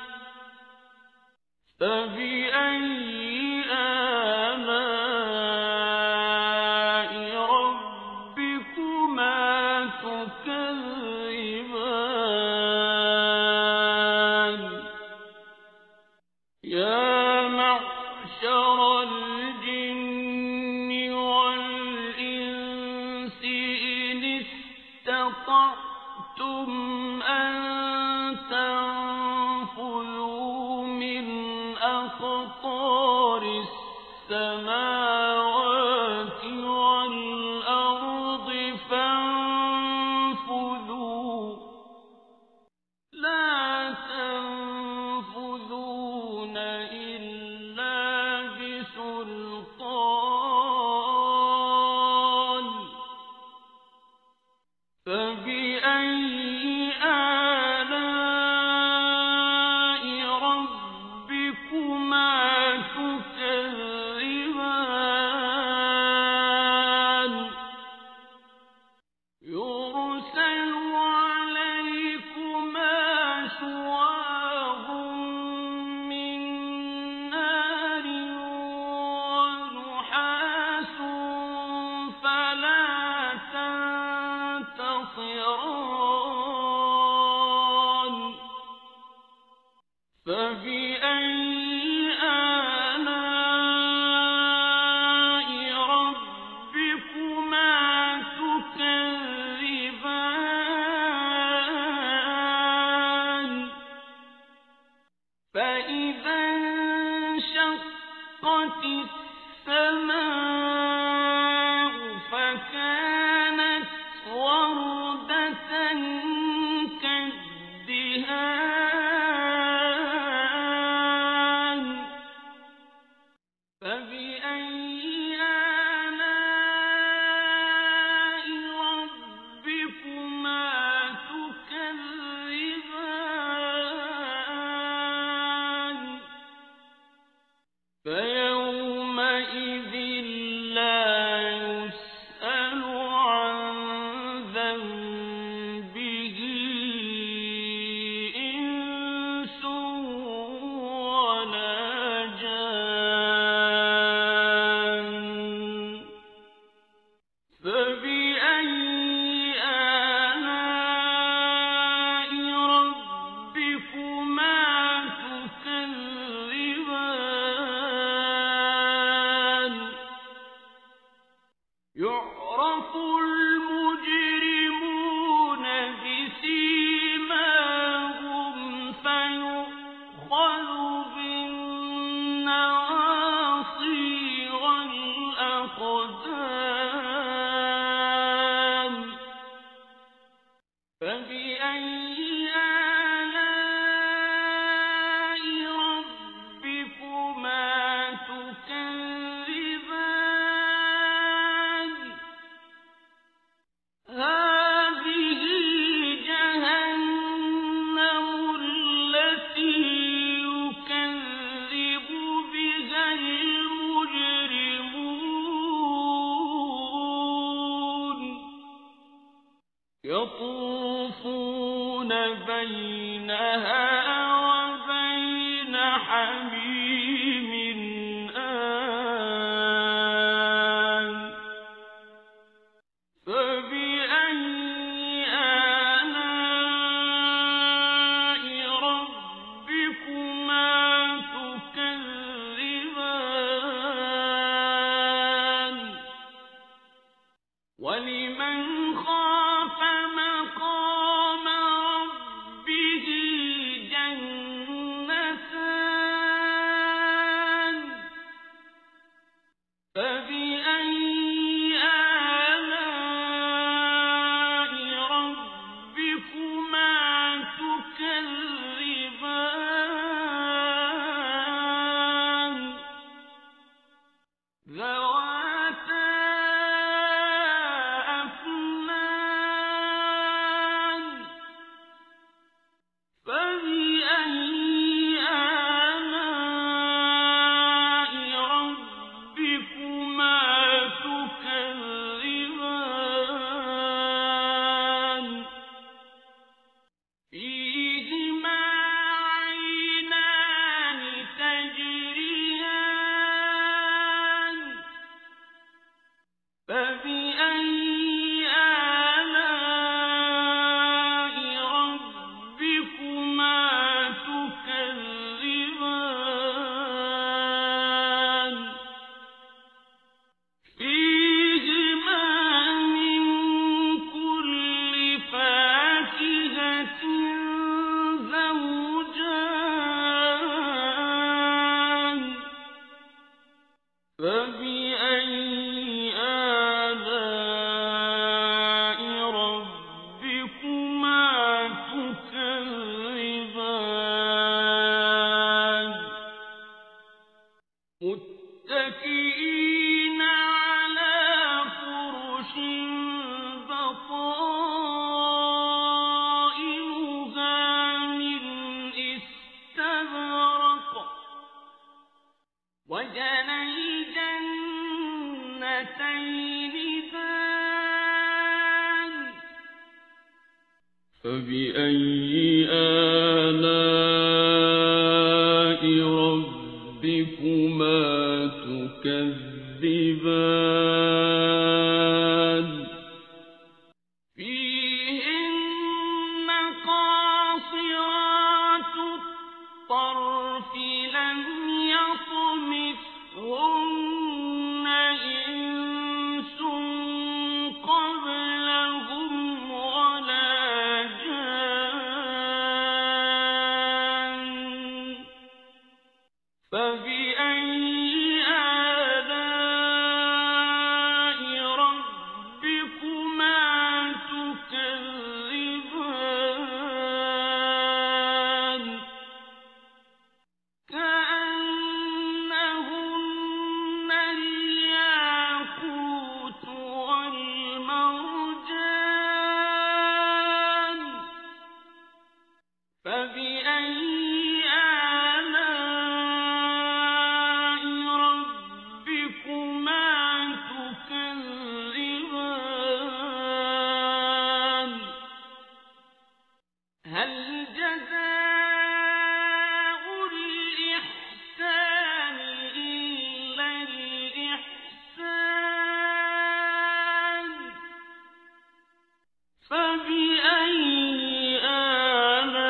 فبأي آلاء ربكما تكذبان يا معشر الجن والإنس إن استطعتم أن تنفذوا من أقطار السماوات والأرض فانفذوا لا تنفذون إلا بسلطان فبأي آلاء ربكما تكذبان يرسل عليكما شواظ من نار ونحاس فلا تنتصران فبأي آلاء ربكما تكذبان فإذا انشقت السماء فكانت وردة كالدهان يطوفون بينها وبين حميم آن فبأي آلاء ربكما تكذبان ولمن خاف مقام ربه جنتان فبأي آلاء ربكما تكذبان ذواتا أفنان فبأي آلاء ربكما تكذبان فيهما عينان تجريان فبأي آلاء ربكما تكذبان فيهما من كل فاكهة زوجان فبأي آلاء ربكما تكذبان متكئين على فرش بطائنها من استبرق وجنى الجنتين دان فبأي آلاء ربكما تكذبان فيهن قاصرات الطرف لم يطمثهن إنس قبلهم ولا جان فبأي آلاء ربكما تكذبان كأنهن الياقوت والمرجان فبأي آلاء ربكما تكذبان هل جزاء الإحسان إلا الإحسان فبأي آلاء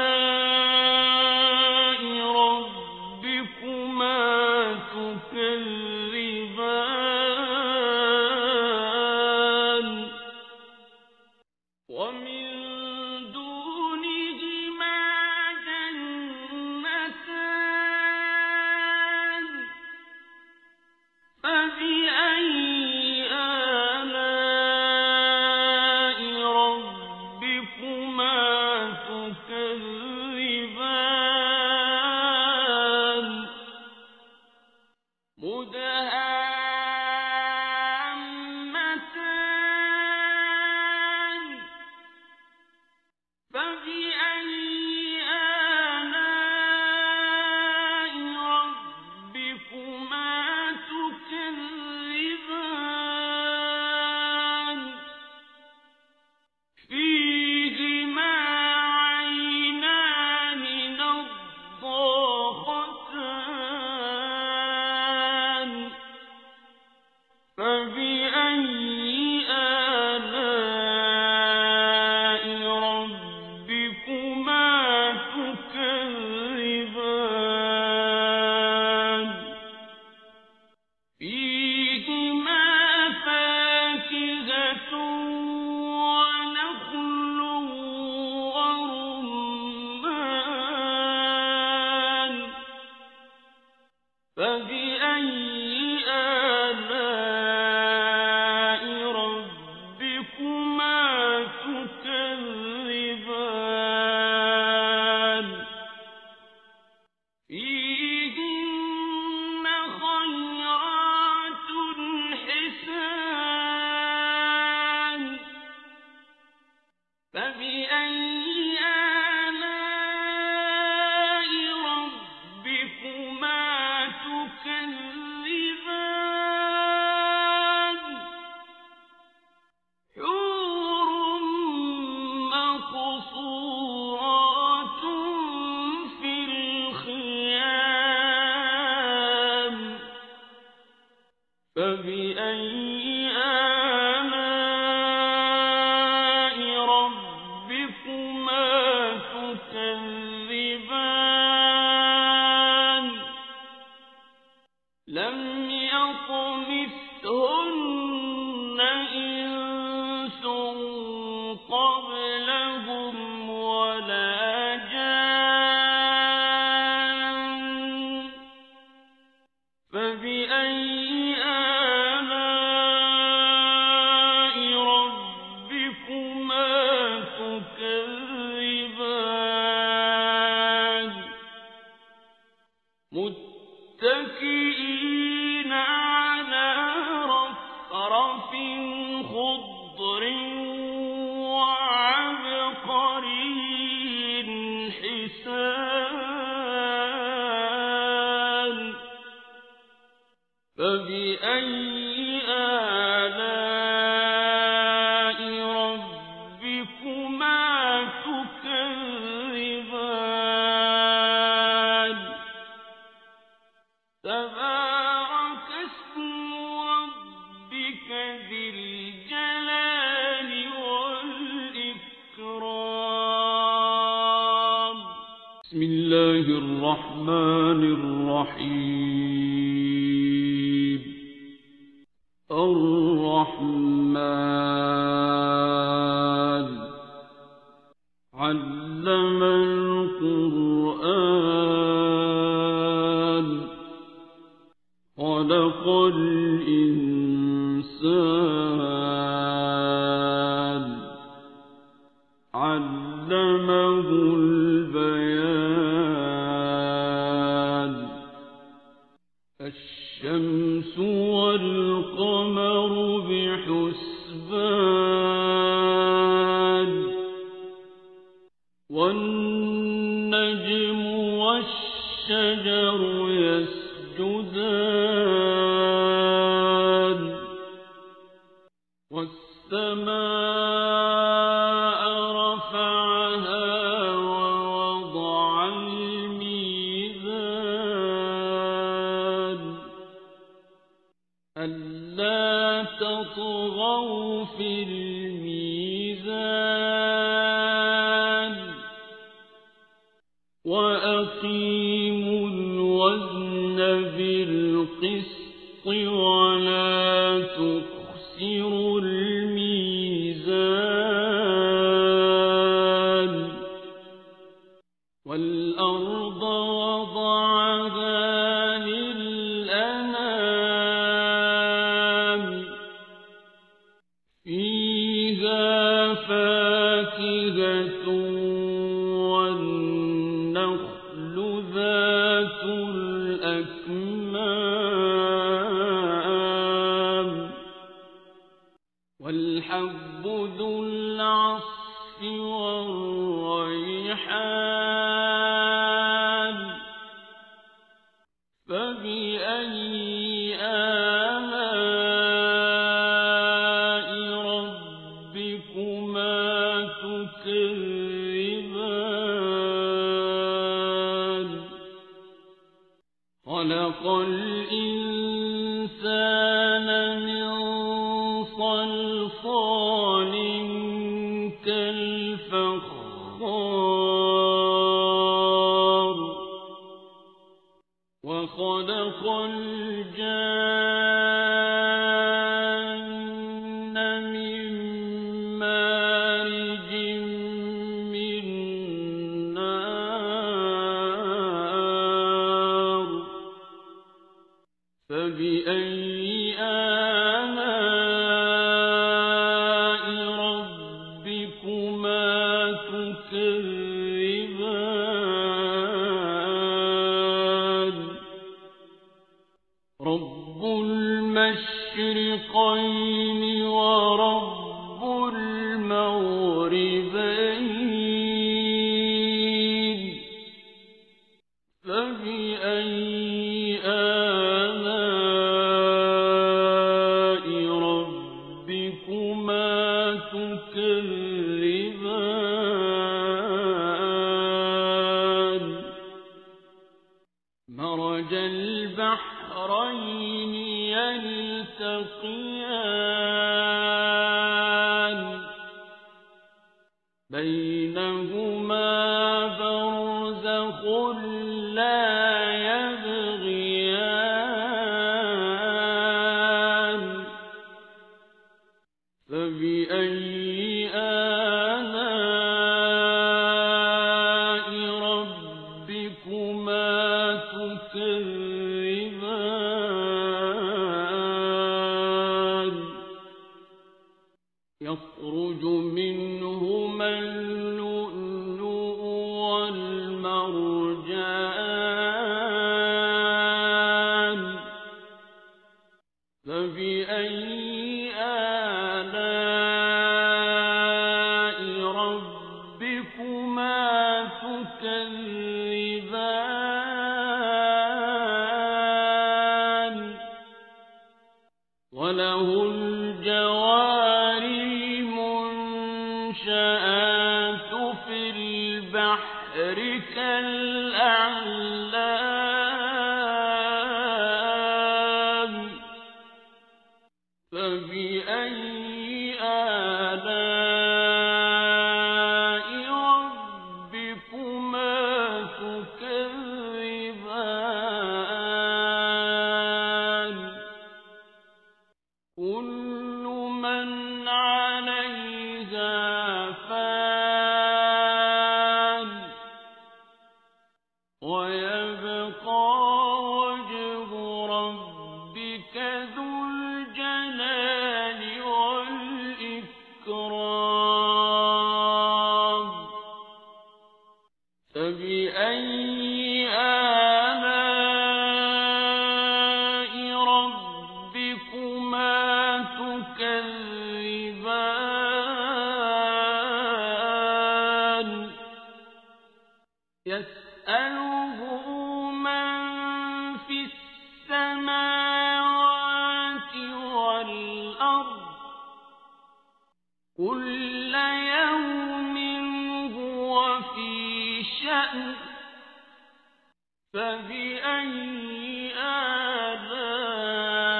لم يطمثهن إنس قبلهم ولا جان فبأي آلاء ربكما تكذبان متكئين على رفرف خضر وعبقري حسان فبأي آلاء ربكما تكذبان تبارك اسم ربك ذي الجلال والإكرام بسم الله الرحمن الرحيم الرحمن علم القرآن خلق الإنسان علمه البيان الشمس والقمر بحسبان والنجم والشجر يسجدان والسماء رفعها ووضع الميزان ألا تطغوا في الميزان وأقيموا الوزن بالقسط ولا تخسروا الميزان والأرض وضعها للأنام فيها فاكهة والنخل ذات الأكمام والحب ذو العصف والريحان فبأي آلاء ربكما تكذبان خلق الإنسان من صلصال كالفخار وخلق الجان من مارج من نار فبأي آلاء ربكما تكذبان رب المشرقين ورب المغربين فبأي آلاء ربكما تكذبان مرج البحرين يلتقيان بينهما برزخ لا يبغيان ربكما تكذبان يخرج منهما اللؤلؤ والمرجان فبأي آلاء ربكما تكذبان وله الجوار المنشآت في البحر كالأعلام فبأي آلاء ربكما تكذبان كل من عليها فان ويبقى وجه ربك ذو الجلال والإكرام فبأي آلاء ربكما تكذبان يسأله من في السماوات والأرض كل يوم هو في شأن فبأي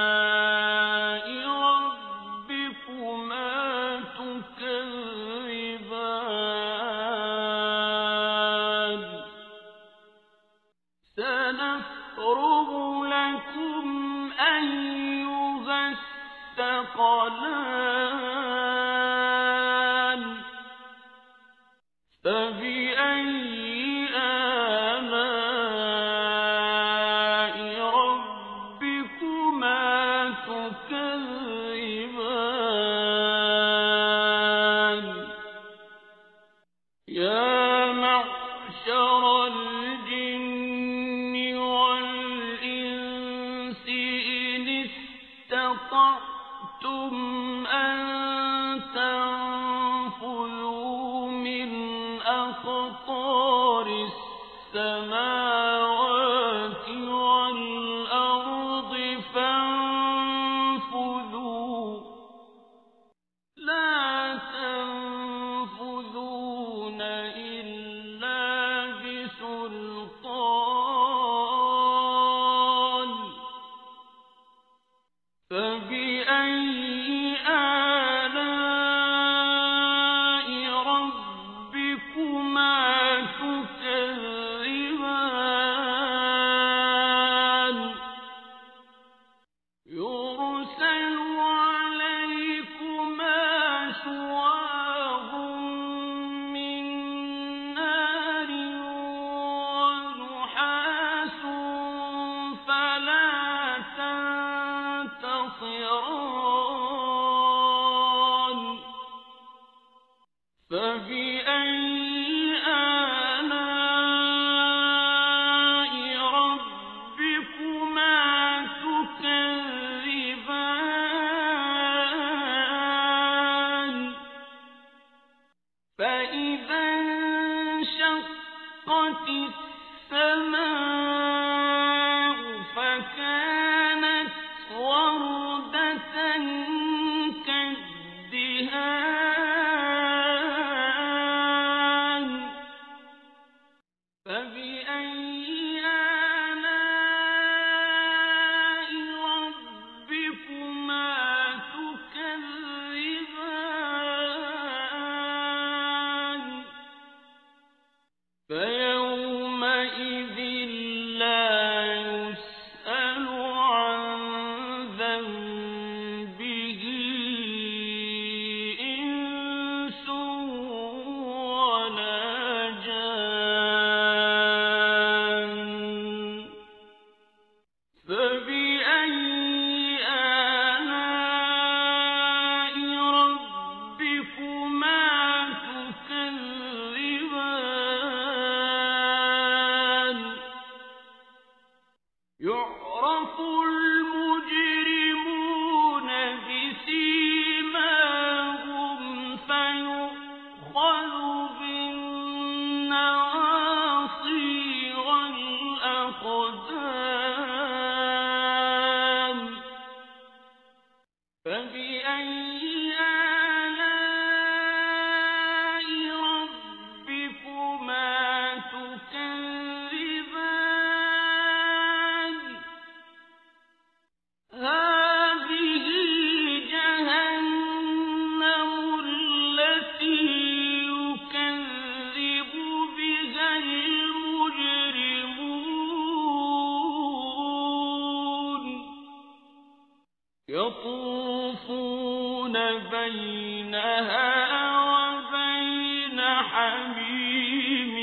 آلاء ربكما تكذبان سنفرغ لكم أيها الثقلان فبأي آلاء ربكما تكذبان يا معشر الجن والإنس إن استطعتم أن تنفذوا من أقطار السماوات والأرض فانفذوا لا تنفذون إلا بسلطان فبأي آلاء ربكما تكذبان يرسل عليكما شواظ من نار ونحاس فلا تنتصران فبأي آلاء ربكما تكذبان فإذا انشقت السماء فكانت وردة كالدهان فبأي آلاء ربكما تكذبان فيومئذ لا يسأل عن ذنبه إنس ولا جان المجرمون بسيماهم فيؤخذ بالنواصي والأقدام فبأي آلاء ربكما تكذبان هذه جهنم التي يكذب بها المجرمون يطوفون بينها وبين حميم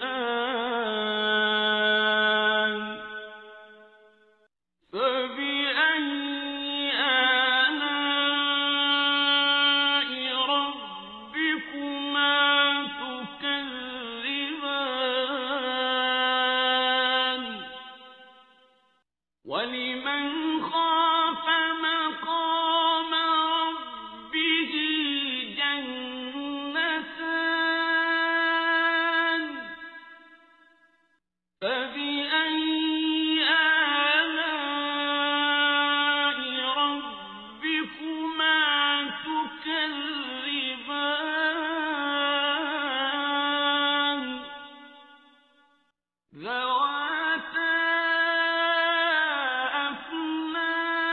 آن فبأي آلاء ربكما تكذبان ولمن خاف مقام ربه جنتان فبأي آلاء ربكما تكذبان ذواتا أفنان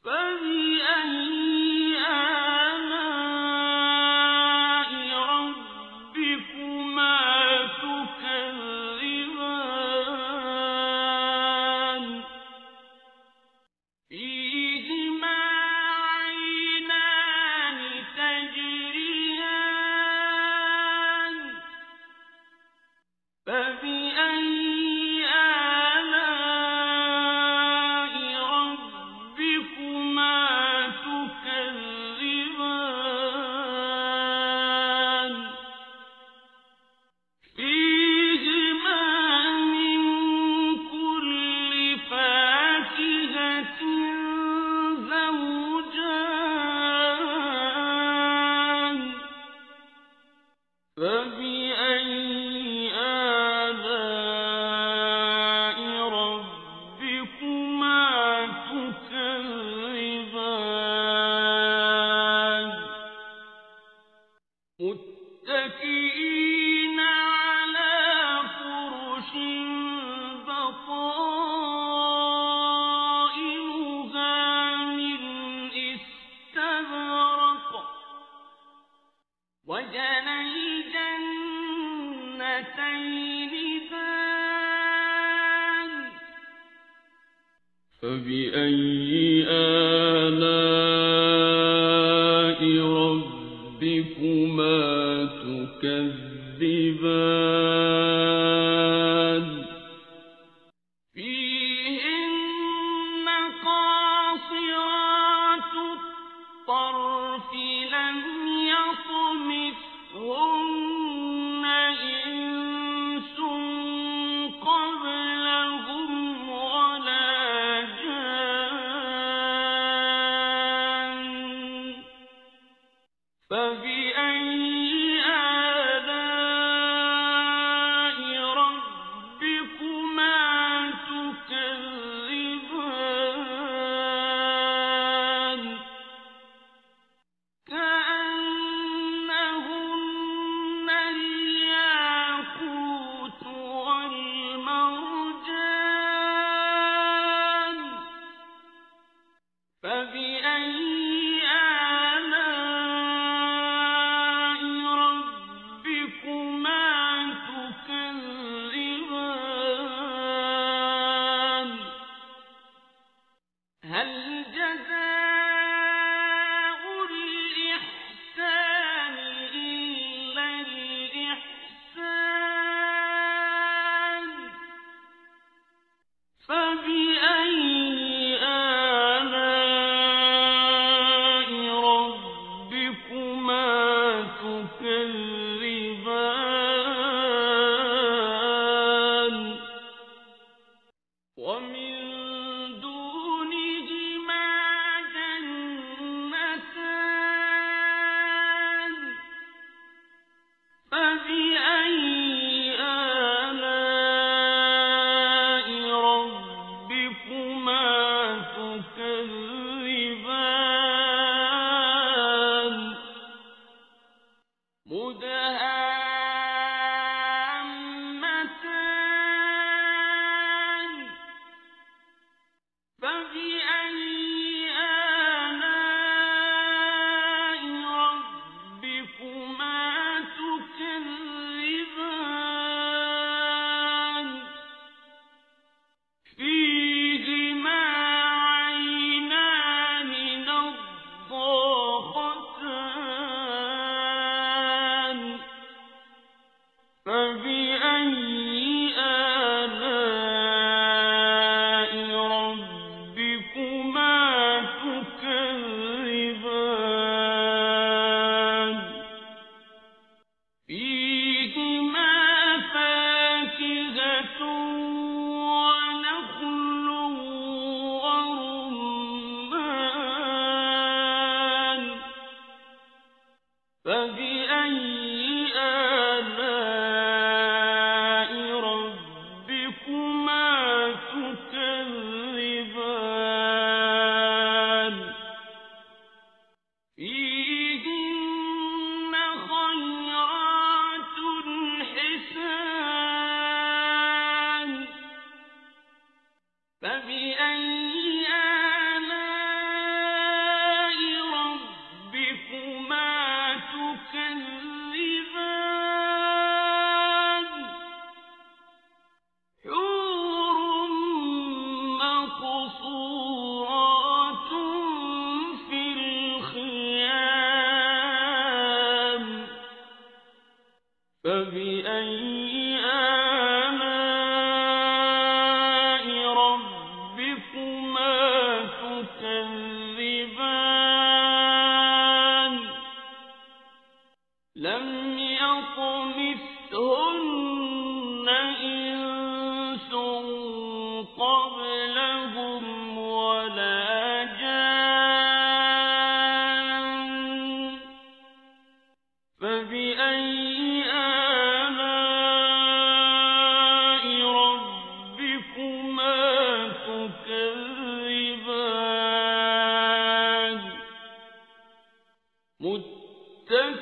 فبأي آلاء ربكما تكذبان فيهما عينان تجريان فبأي آلاء ربكما تكذبان فيهما من كل فاكهة زوجان فبأي آلاء ربكما تكذبان متكئين على فرش بطائنها من استبرق وجنى الجنتين دان فبأي آلاء ربكما تكذبان فيهن قاصرات الطرف لم يطمثهن إنس قبلهم ولا جان فبأي آلاء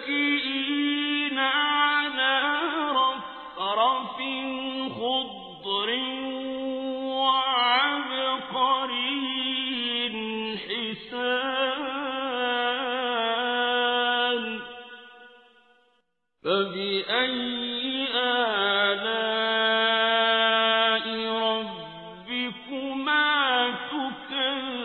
متكئين على رفرف خضر وعبقري حسان فبأي آلاء ربكما تكذبان